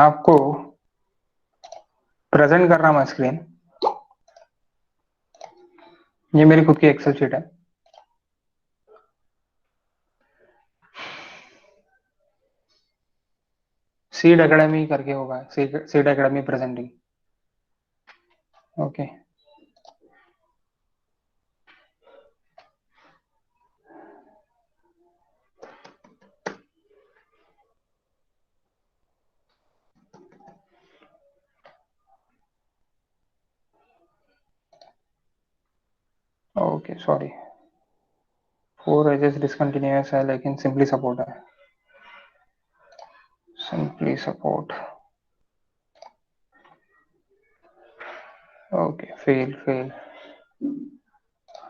आपको प्रेजेंट कर रहा हूं स्क्रीन. ये मेरी खुद की एक्सेल शीट है. सीड एकेडमी करके होगा. Seed Academy presenting. Okay. Okay, sorry. 4 edges discontinuous है, लेकिन सिंपली सपोर्ट है. Simply support. Okay, fail.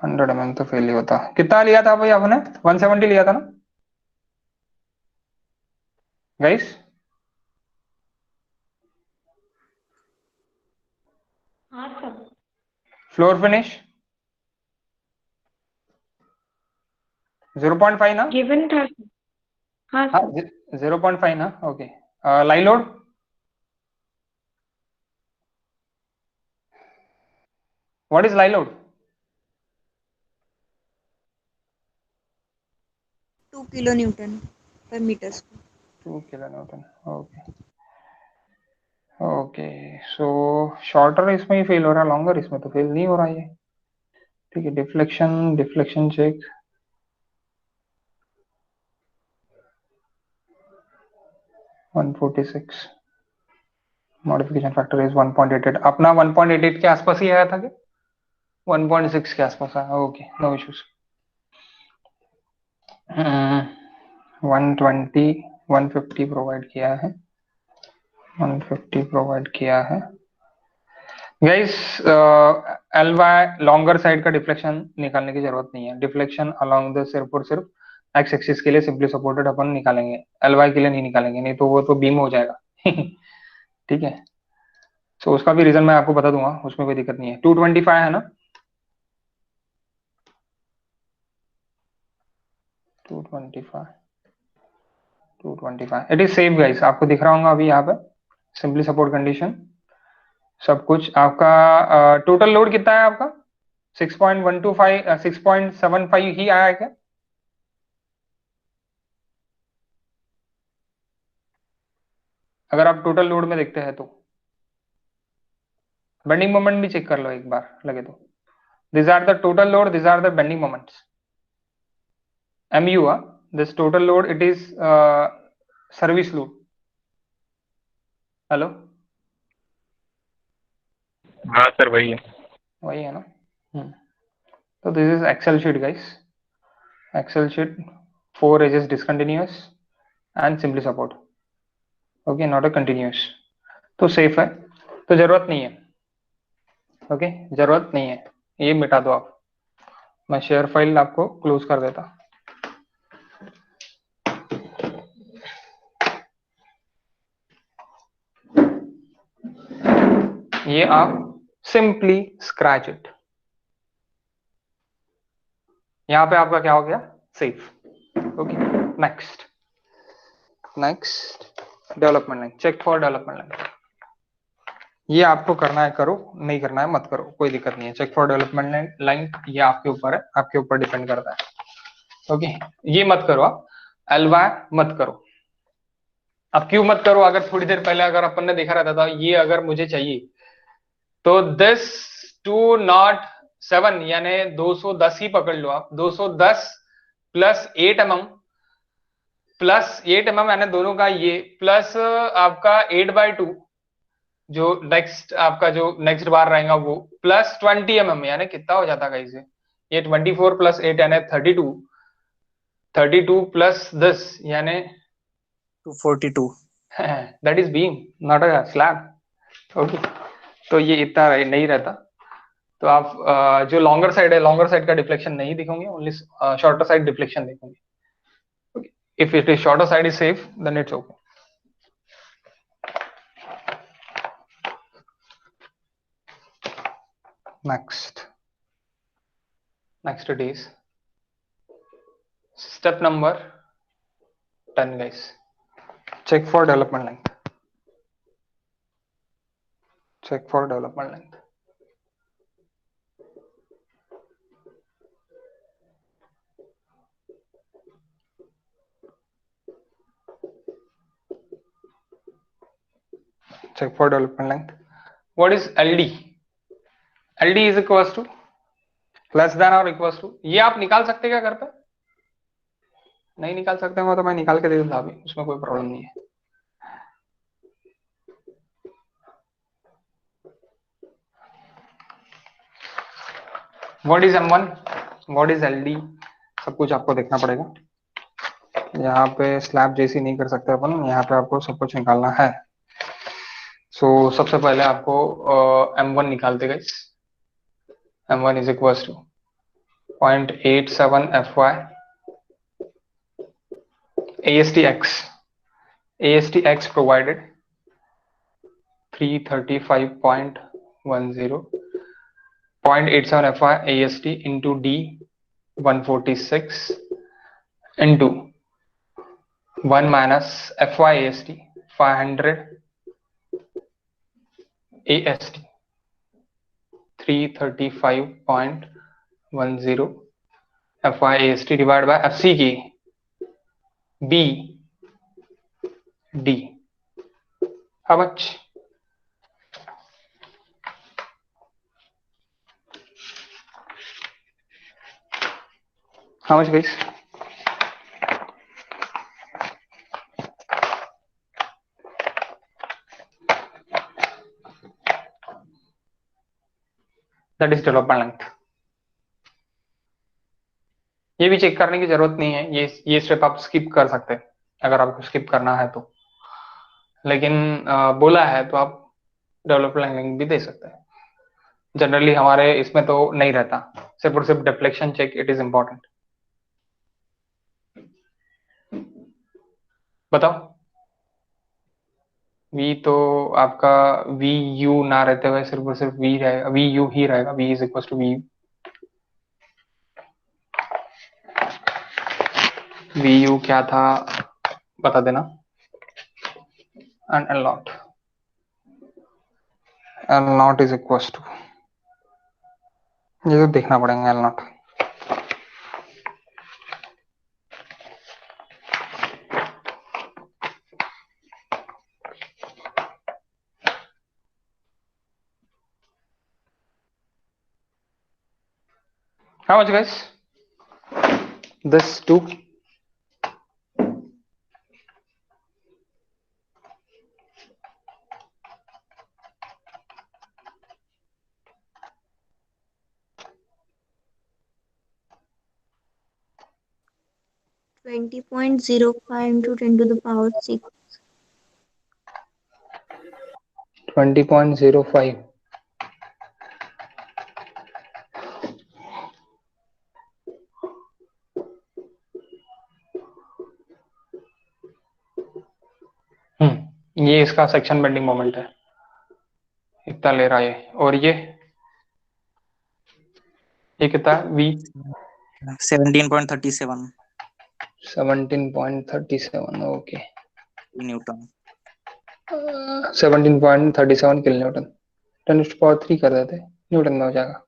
100 mm तो फेल ही होता. कितना लिया था भाई आपने? 170 लिया था ना, गाइस? हाँ सर। फ्लोर फिनिश 0.5 ना? गिवन था सर। हाँ हाँ, सर। 0.5 ना, okay. Line load what is line load? 2 kN per meter square. 2 kilo Newton, okay. Okay, so shorter इसमें ही फेल हो रहा है, लॉन्गर इसमें तो फेल नहीं हो रहा है ये। ठीक है, deflection, deflection check. 146, modification factor is 1.88। अपना 1.88 के आसपास ही आया था क्या? 1.6 के आसपास आया, ओके, नो इश्यूज। 120, 150 प्रोवाइड किया है, 150 प्रोवाइड किया है। Guys, L y longer side का डिफ्लेक्शन निकालने की जरूरत नहीं है। डिफ्लेक्शन अलोंग द सिर्फ और सिर्फ एक्स एक्सिस के लिए सिंपली सपोर्टेड अपन निकालेंगे, एल वाई के लिए नहीं निकालेंगे, नहीं तो वो तो बीम हो जाएगा। ठीक है, सो उसका भी रीजन मैं आपको बता दूंगा, उसमें कोई दिक्कत नहीं है। 225 है ना? 225, 225 इट इज सेफ गाइस, आपको दिख रहा होगा अभी यहाँ पे सिंपली सपोर्ट कंडीशन सब कुछ आपका। टोटल लोड कितना है आपका? 6.125, 6.75 ही आया है क्या? अगर आप टोटल लोड में देखते हैं तो बेंडिंग मोमेंट भी चेक कर लो एक बार लगे तो। This are the total load, this are the bending moments. MU, this total load it is service load. Hello, हाँ सर वही है। वही है ना? तो this is Excel sheet guys, Excel sheet 4 edges discontinuous and simply support, okay, not a continuous. तो safe है, तो जरूरत नहीं है, ओके, जरूरत नहीं है, ये मिटा दो आप। मैं शेयर फाइल आपको क्लोज कर देता। ये आप सिंपली स्क्रैच इट। यहां पे आपका क्या हो गया? Safe, okay. Next, next development line, check for development line. ये आपको करना है करो, नहीं करना है मत करो, कोई दिक्कत नहीं है। चेक फॉर डेवलपमेंट लाइन ये आपके ऊपर है, आपके ऊपर डिपेंड करता है, ओके। ये मत करो आप, एलवाई मत करो। अब क्यों मत करो? अगर थोड़ी देर पहले अगर अपन ने देखा रहता था ये अगर मुझे चाहिए तो दिस 207 यानी 210 ही पकड़ लो आप। 210 प्लस 8 mm प्लस 8 mm यानी दोनों का ये प्लस आपका 8/2 जो नेक्स्ट आपका जो नेक्स्ट बार रहेगा वो प्लस 20 mm यानी कितना हो जाता है इसे? ये 24 प्लस 8 यानी 32, 32 प्लस 10 यानी 242. That is beam not a slab, okay. तो ये इतना नहीं रहता। तो आप जो लॉन्गर साइड है, लॉन्गर साइड का डिफ्लेक्शन नहीं दिखोगे, ओनली शॉर्टर साइड डिफ्लेक्शन दिखोगे। If it is shorter side is safe then it's okay. next it is step number 10 guys, check for development length, check for development length। check for development length। what is LD? LD is equals to less than or equals to, ये आप निकाल सकते क्या घर पे? नहीं निकाल सकते हो तो मैं निकाल के दे दूंगा अभी, उसमें कोई प्रॉब्लम नहीं है। What is M1, what is LD, सब कुछ आपको देखना पड़ेगा। यहाँ पे स्लैब जैसी नहीं कर सकते अपन, यहाँ पे आपको सब कुछ निकालना है। सो सबसे पहले आपको M1 निकालते गए। M1 is equals to 0.87 FY ASTX provided 335.5 0.87 FY AST into D 146 into 1 minus FY AST 500 AST 335.10 FY AST divided by FCK B D. How much? How much, guys? That is development length. ये भी check करने की जरूरत नहीं है, ये step आप skip कर सकते हैं अगर आपको स्किप करना है तो, लेकिन बोला है तो आप डेवलपमेंट लिंक भी दे सकते हैं। जनरली हमारे इसमें तो नहीं रहता, सिर्फ और सिर्फ deflection check it is important. बताओ, वी तो आपका वी यू ना रहते हुए सिर्फ और सिर्फ वी रहेगा, वी यू ही रहेगा, V is equal to V u क्या था बता देना। And L naught is equal to, ये तो देखना पड़ेगा L naught. How much, guys? This 2. $20.05 into 10 to the power 6. 20.05. ये इसका सेक्शन बेंडिंग मोमेंट है, इतना ले रहा है। और ये कितना है? V 17.37 17.37 okay, Newton. 17.37 kilo Newton, 10⁻³ कर देते न्यूटन में हो जाएगा।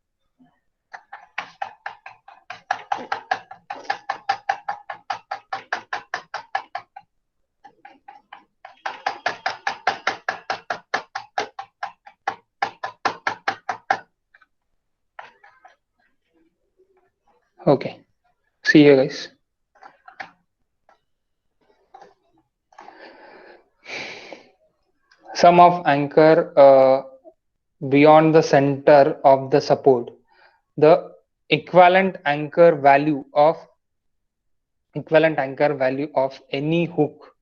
Okay, see you guys. Sum of anchor beyond the center of the support. The equivalent anchor value of any hook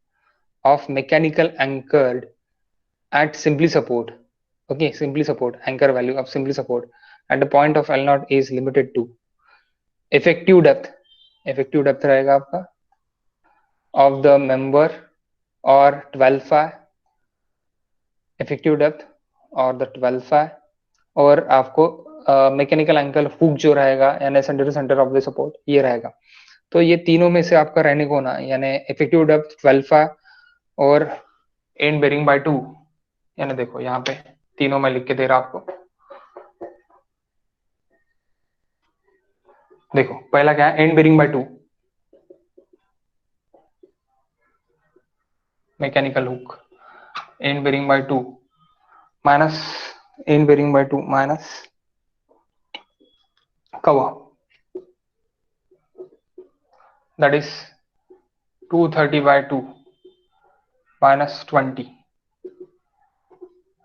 of mechanical anchored at simply support. Okay, simply support, anchor value of simply support at the point of L0 is limited to effective depth रहेगा आपका of the member or 12 phi, effective depth और the 12 phi, और आपको mechanical angle hook जो रहेगा यानी centre to centre of the support ये रहेगा। तो ये तीनों में से आपका रहने को ना, यानी इफेक्टिव डेप्थ 12 phi और एंड बेरिंग बाय 2, यानी देखो यहाँ पे तीनों में लिख के दे रहा आपको। देखो पहला क्या है, end bearing by 2 mechanical hook, end bearing by 2 minus end bearing by 2 minus cover, that is 230 by 2 minus 20.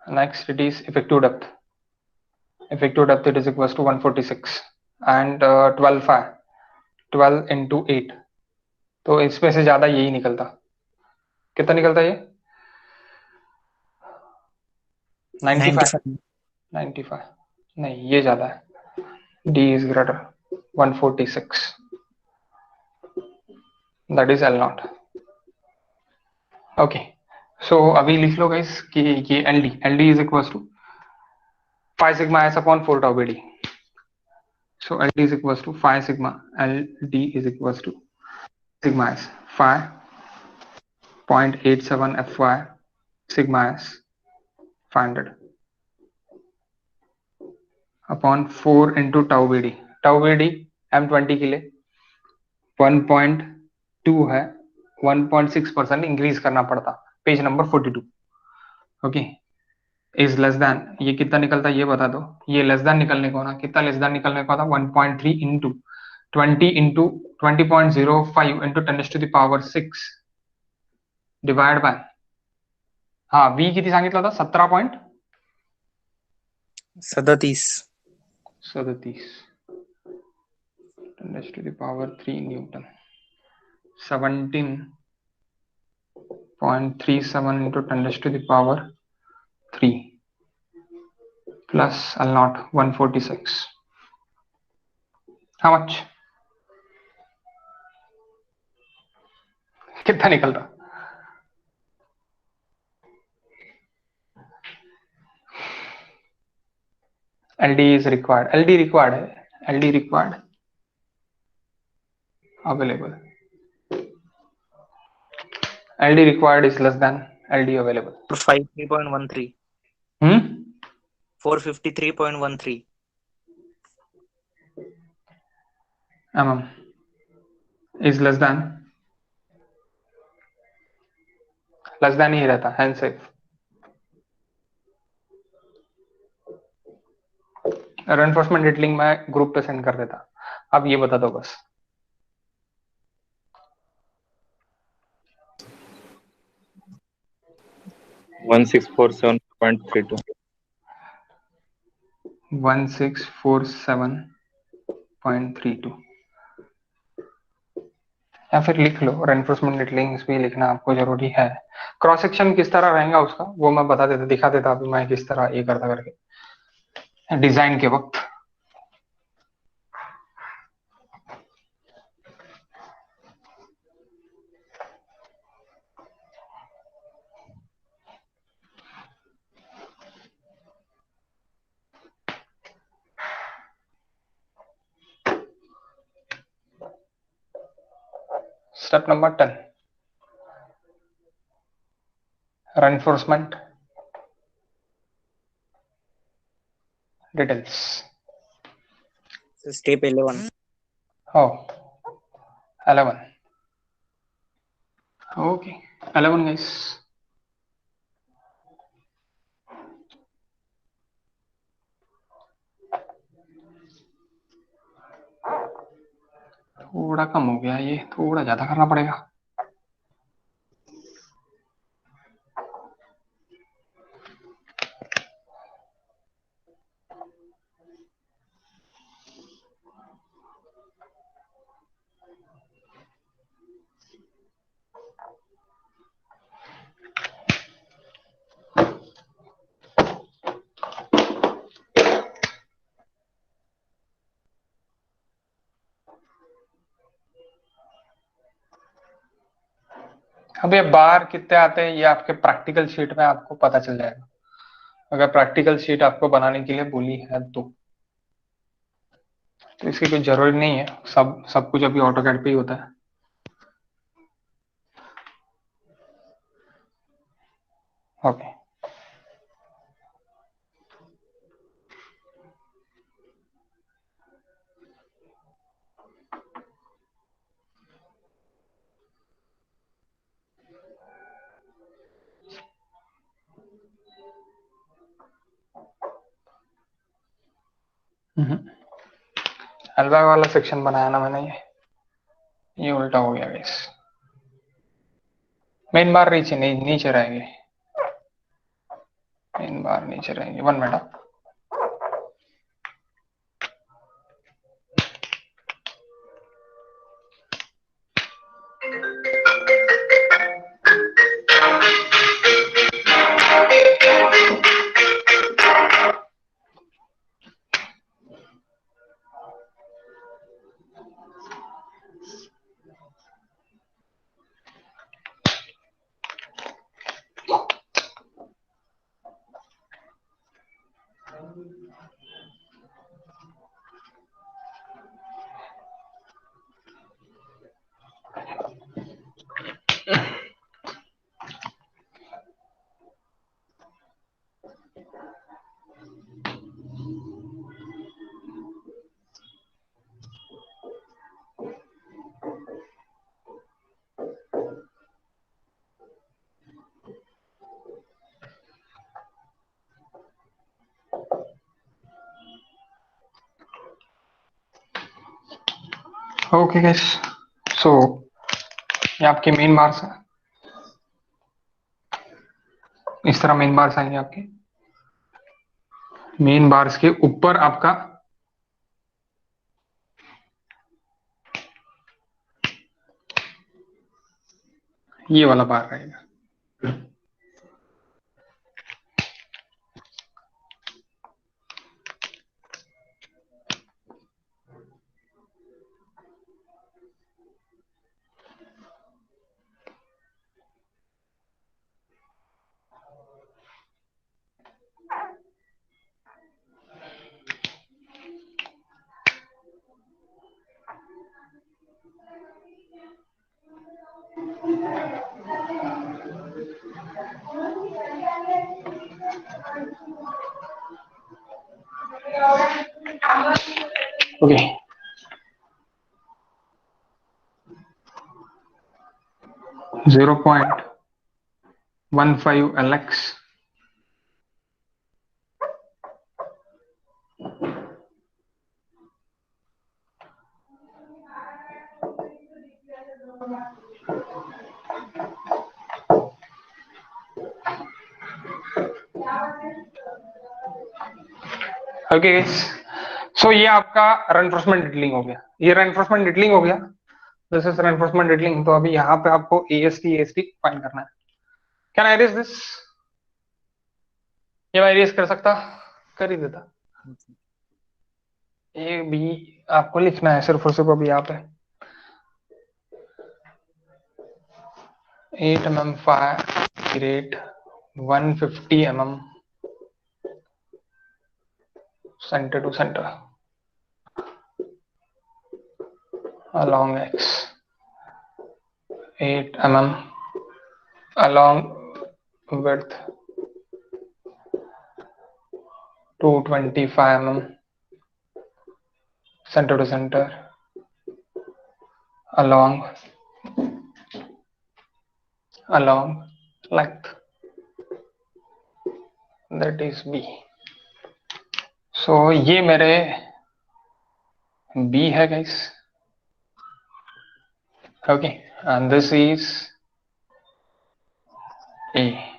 Next it is effective depth it is equals to 146 and 12 phi, 12 into 8, तो इसमें से ज्यादा यही निकलता। कितना निकलता ये? 95 नहीं, ये ज्यादा है। D is greater 146, that is L0. Okay, so अभी लिख लो गाइस कि ये LD is equals to 5 sigma s upon 4 tau bd. So LD is equals to 5 sigma LD is equals to sigma s 5.87 fy sigma s 500 upon 4 into tau bd. tau bd M20 के लिए 1.2 है, 1.6% increase करना पड़ता, page number 42. Okay, is less then, ये कितना निकलता है ये बता दो. ये लेस देन निकलने को ना, कितना लेस देन निकलने को था, 1.3 इंटू 20.05 इंटू 10⁻⁶ डिवाइड बाय, हाँ v किती सांगितलं होता, 37 10⁻³ Newton, 17.37 into 10⁻³ plus L naught 146. How much? कितना निकल रहा? LD is required. LD required है. LD required. Available. LD required is less than LD available. 453.13. Hmm? 453.13. Mm is less than ही रहता है, सेफ. रेनफोर्समेंट डिटेलिंग मैं ग्रुप पे send कर देता. अब ये बता दो बस. 1647.32. 1647.32 या फिर लिख लो, रेनफोर्समेंट डिटेलिंग भी लिखना आपको जरूरी है. क्रॉस सेक्शन किस तरह रहेगा उसका वो मैं बता देता, दिखा देता अभी मैं किस तरह ये करता करके डिजाइन के वक्त. Step number 10, reinforcement details. So step 11. Oh, 11. Okay, 11 guys. थोड़ा कम हो गया, ये थोड़ा ज्यादा करना पड़ेगा. अब ये बार कितने आते हैं ये आपके प्रैक्टिकल शीट में आपको पता चल जाएगा, अगर प्रैक्टिकल शीट आपको बनाने के लिए बोली है तो इसकी कोई जरूरत नहीं है. सब कुछ अभी ऑटोकैड पे ही होता है. ओके, हलवा वाला सेक्शन बनाया ना मैंने, ये उल्टा हो गया गाइस. मेन बार नीचे रहेंगे, मेन बार नीचे रहेंगे. 1 मिनट. ओके गाइस, सो ये आपके मेन बार्स है। इस तरह मेन बार्स आएंगे आपके। मेन बार्स के ऊपर आपका ये वाला बार रहेगा। ओके, 0.15 LX ओके गाइस, सो ये आपका रेनफोर्समेंट डिटलिंग हो गया। ये रेनफोर्समेंट डिटलिंग हो गया, दिस इज रेनफोर्समेंट डिटलिंग। तो अभी यहाँ पे आपको AST फाइंड करना है। Can I erase this? ये मैं इरेज कर सकता, कर ही देता। ए बी आपको लिखना है सिर्फ और सिर्फ अभी यहाँ पे 8 mm fire great 150 mm center to center along X, 8 mm along width 225 mm center to center along length, that is B. So ये मेरे B है guys, okay, and this is A.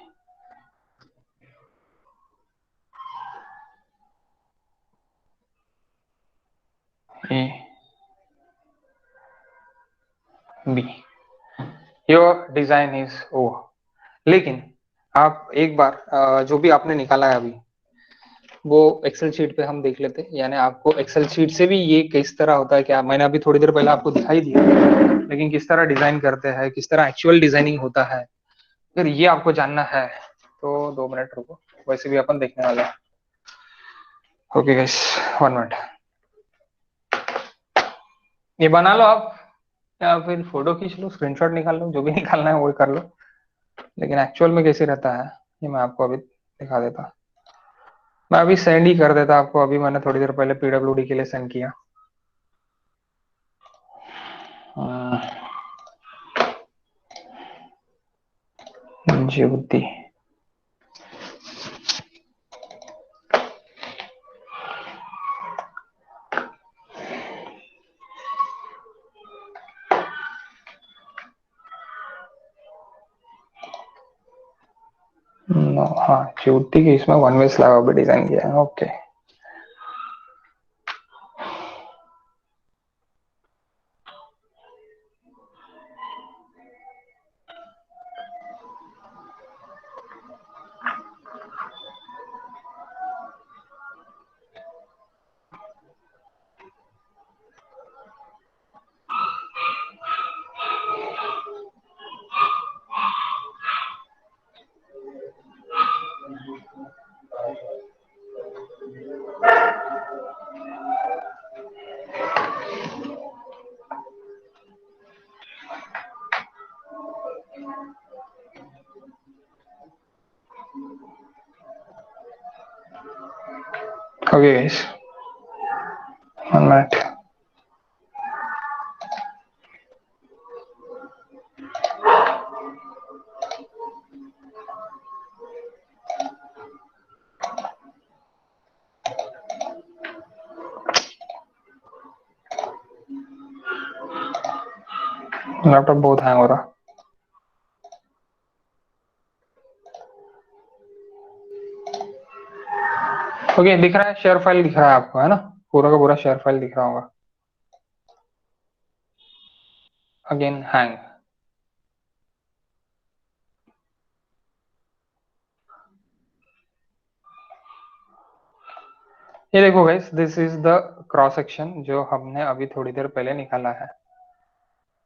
A B, your design is over। लेकिन आप एक बार जो भी आपने निकाला है अभी वो एक्सेल शीट पे हम देख लेते हैं, यानी आपको एक्सेल शीट से भी ये किस तरह होता है, क्या मैंने अभी थोड़ी देर पहले आपको दिखाई दिया, लेकिन किस तरह डिजाइन करते हैं, किस तरह एक्चुअल डिजाइनिंग होता है, अगर ये आपको जानना है तो 2 मिनट रुको, वैसे भी अपन देखने वाले हैं। ओके गाइस, 1 मिनट, ये बना लो आप, या फिर फोटो खींच लो, स्क्रीनशॉट निकाल लो, जो भी निकालना है वो कर लो, लेकिन एक्चुअल में कैसे रहता है ये मैं आपको अभी दिखा देता। मैं अभी सेंड ही कर देता आपको, अभी मैंने थोड़ी देर पहले PWD के लिए सेंड किया। ज्योति हाँ, ज्योति के इसमें वन वे स्लैब अभी डिजाइन किया है। Okay, okay guys, 1 minute. Laptop बहुत हैंग हो रहा। ओके, दिख रहा है, शेयर फाइल दिख रहा है आपको, है ना? पूरा का पूरा शेयर फाइल दिख रहा होगा। Again hang. ये देखो guys, this is the cross section जो हमने अभी थोड़ी देर पहले निकाला है।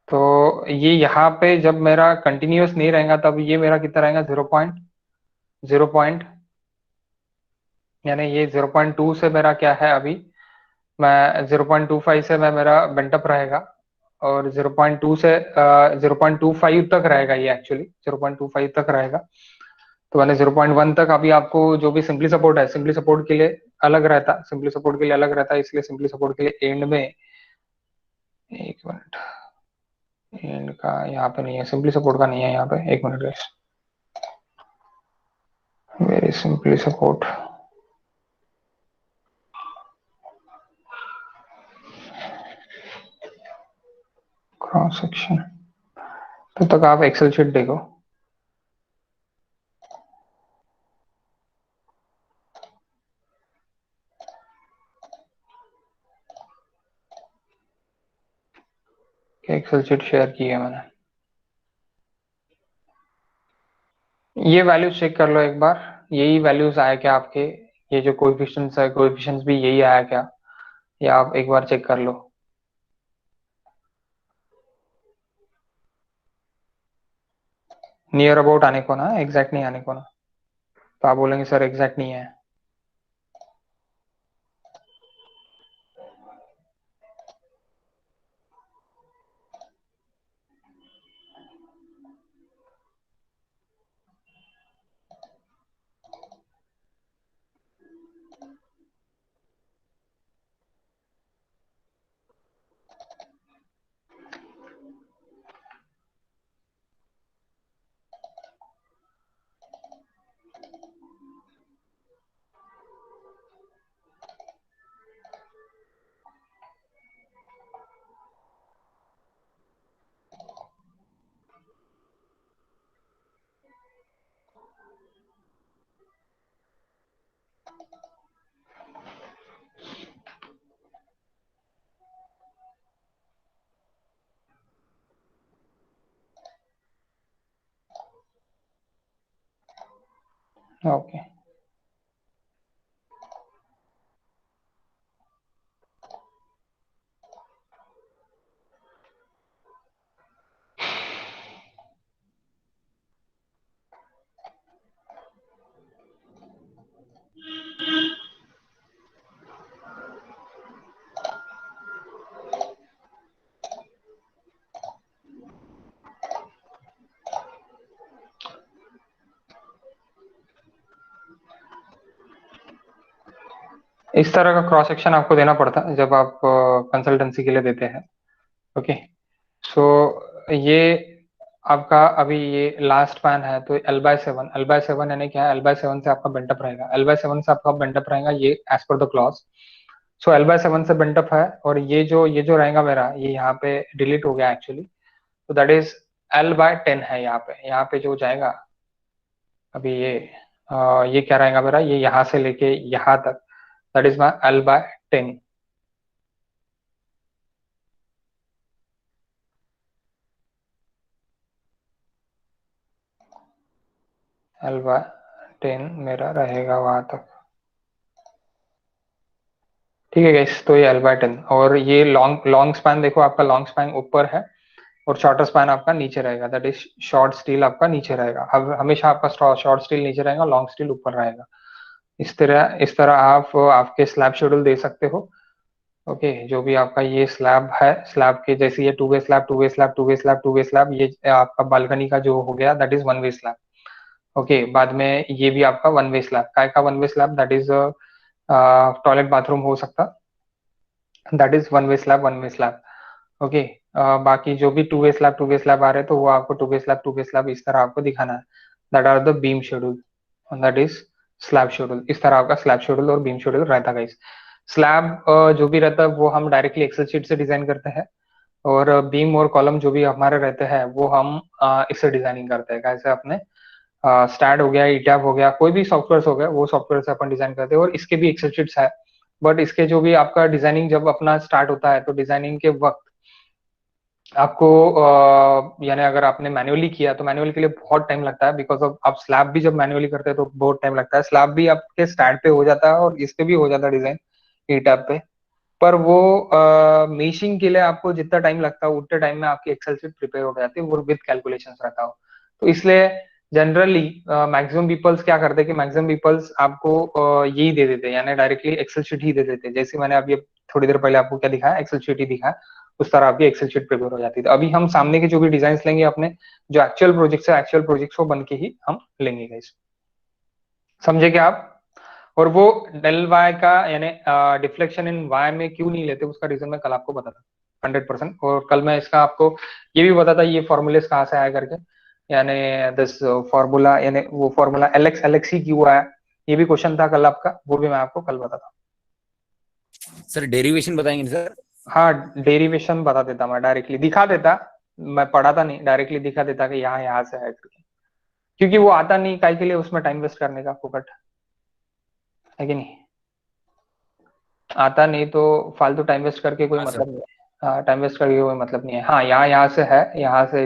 तो ये यहाँ पे जब मेरा कंटिन्यूअस नहीं रहेगा तब ये मेरा कितना रहेगा, 0.0 यानी ये 0.2 से मेरा क्या है अभी, मैं 0.25 से मैं मेरा बेंटअप रहेगा, और 0.2 से 0.25 तक रहेगा ये, एक्चुअली 0.25 तक रहेगा। तो मैंने 0.1 तक अभी आपको जो भी सिंपली सपोर्ट है, सिंपली सपोर्ट के लिए अलग रहता, सिंपली सपोर्ट के लिए अलग रहता है, इसलिए सिंपली सपोर्ट के लिए एंड में, 1 मिनट, एंड का यहाँ पे नहीं है, सिंपली सपोर्ट का नहीं है यहाँ पे, 1 minute guys, very simply support cross section. तब तक आप एक्सेल शीट देखो। एक्सेल शीट शेयर की है मैंने। ये वैल्यूज चेक कर लो एक बार, यही वैल्यूज आया क्या आपके, ये जो कोएफिशिएंट्स है, कोएफिशिएंट्स भी यही आया क्या, या आप एक बार चेक कर लो। नियर अबाउट आने को ना, एग्जैक्ट नहीं आने को ना, तो आप बोलेंगे सर एग्जैक्ट नहीं है। ओके, इस तरह का क्रॉस सेक्शन आपको देना पड़ता है जब आप कंसल्टेंसी के लिए देते हैं। ओके, सो ये आपका अभी ये लास्ट पैन है, तो L/7, L/7 यानी क्या है, L/7 से आपका बेंटअप रहेगा, L/7 से आपका बेंटअप रहेगा, ये as per the clause. So L/7 से बेंटअप है, और ये जो रहेगा मेरा, ये यहाँ पे डिलीट हो गया एक्चुअली, तो दैट इज L/10 है यहाँ पे जो जाएगा अभी ये क्या रहेगा मेरा, ये यहाँ से लेके यहाँ तक, that is my L/10। L/10 मेरा रहेगा वहां तक, ठीक है गाइस। तो ये L/10, और ये लॉन्ग लॉन्ग स्पैन देखो, आपका लॉन्ग स्पैन ऊपर है और शॉर्टर स्पैन आपका नीचे रहेगा, दैट इज शॉर्ट स्टील आपका नीचे रहेगा। हमेशा आपका शॉर्ट स्टील नीचे रहेगा, लॉन्ग स्टील ऊपर रहेगा। इस तरह आप आपके स्लैब शेड्यूल दे सकते हो। ओके, जो भी आपका ये स्लैब है, स्लैब के जैसे ये 2 वे स्लैब, 2 वे स्लैब, 2 वे स्लैब, 2 वे स्लैब, ये आपका बालकनी का जो हो गया that is 1 way slab. Okay, बाद में ये भी आपका 1 वे स्लैब, काय का 1 वे slab, that is toilet bathroom हो सकता, that is one way slab. Okay, बाकी जो भी टू वे स्लैब आ रहे हैं तो वो आपको टू वे स्लैब इस तरह आपको दिखाना है, that are the beam schedule, that is slab schedule. इस तरह आपका स्लैब शेड्यूल और बीम शेड्यूल रहता है। स्लैब जो भी रहता है वो हम डायरेक्टली एक्सेल शीट से डिजाइन करते हैं, और बीम और कॉलम जो भी हमारे रहते हैं वो हम इससे डिजाइनिंग करते हैं। कैसे अपने स्टैड हो गया, ईटैब हो गया, कोई भी सॉफ्टवेयर हो गया, वो सॉफ्टवेयर से अपन डिजाइन करते हैं, और इसके भी एक्सेल शीट्स है। बट इसके जो भी आपका डिजाइनिंग जब अपना स्टार्ट होता है तो डिजाइनिंग के वक्त आपको यानी अगर आपने मैन्युअली किया तो मैन्युअली के लिए बहुत टाइम लगता है, बिकॉज ऑफ आप स्लैब भी जब मैन्युअली करते हैं तो बहुत टाइम लगता है। स्लैब भी आपके स्टैड पे हो जाता है और इस पे भी हो जाता है डिजाइन ईटैब पे, पर वो मेशिंग के लिए आपको जितना टाइम लगता है उतने टाइम में आपकी एक्सेल शीट प्रिपेयर हो जाती है, वो विद कैलकुलेशंस रहता हो। तो इसलिए जनरली मैक्सिमम पीपल्स क्या करते हैं कि मैक्सिमम पीपल्स आपको यही दे देते हैं, यानी डायरेक्टली एक्सेल शीट ही दे देते हैं। जैसे मैंने अभी थोड़ी देर पहले आपको क्या दिखाया, एक्सेल शीट ही दिखाया, उस तरह आपकी एक्सेल शीट प्रिपेयर हो जाती है। तो अभी हम सामने के जो भी डिजाइन लेंगे अपने जो एक्चुअल प्रोजेक्ट्स को बन के ही हम लेंगे गाइस, समझे क्या आप? और वो डेल वाई का यानी डिफ्लेक्शन इन वाई में क्यों नहीं लेते उसका रीजन मैं कल आपको बताता 100%। और कल मैं इसका आपको ये भी बताता ये फॉर्मूलेस कहाँ से आया करके, यानी दिस फॉर्मूला, यानी वो फॉर्मूला एल एक्स ही क्यों आया, ये भी क्वेश्चन था कल आपका, वो भी मैं आपको कल बताता। सर डेरिवेशन बताएंगे सर? हाँ, डेरिवेशन बता देता, मैं डायरेक्टली दिखा देता, मैं पढ़ाता नहीं, डायरेक्टली दिखा देता कि यहाँ से है करके, क्योंकि वो आता नहीं काय के लिए उसमें टाइम वेस्ट करने का, फुकट है कि नहीं? आता नहीं तो फालतू टाइम वेस्ट करके कोई हाँ, मतलब नहीं है। हाँ, टाइम वेस्ट करके कोई मतलब नहीं है। हाँ, यहाँ से है, यहाँ से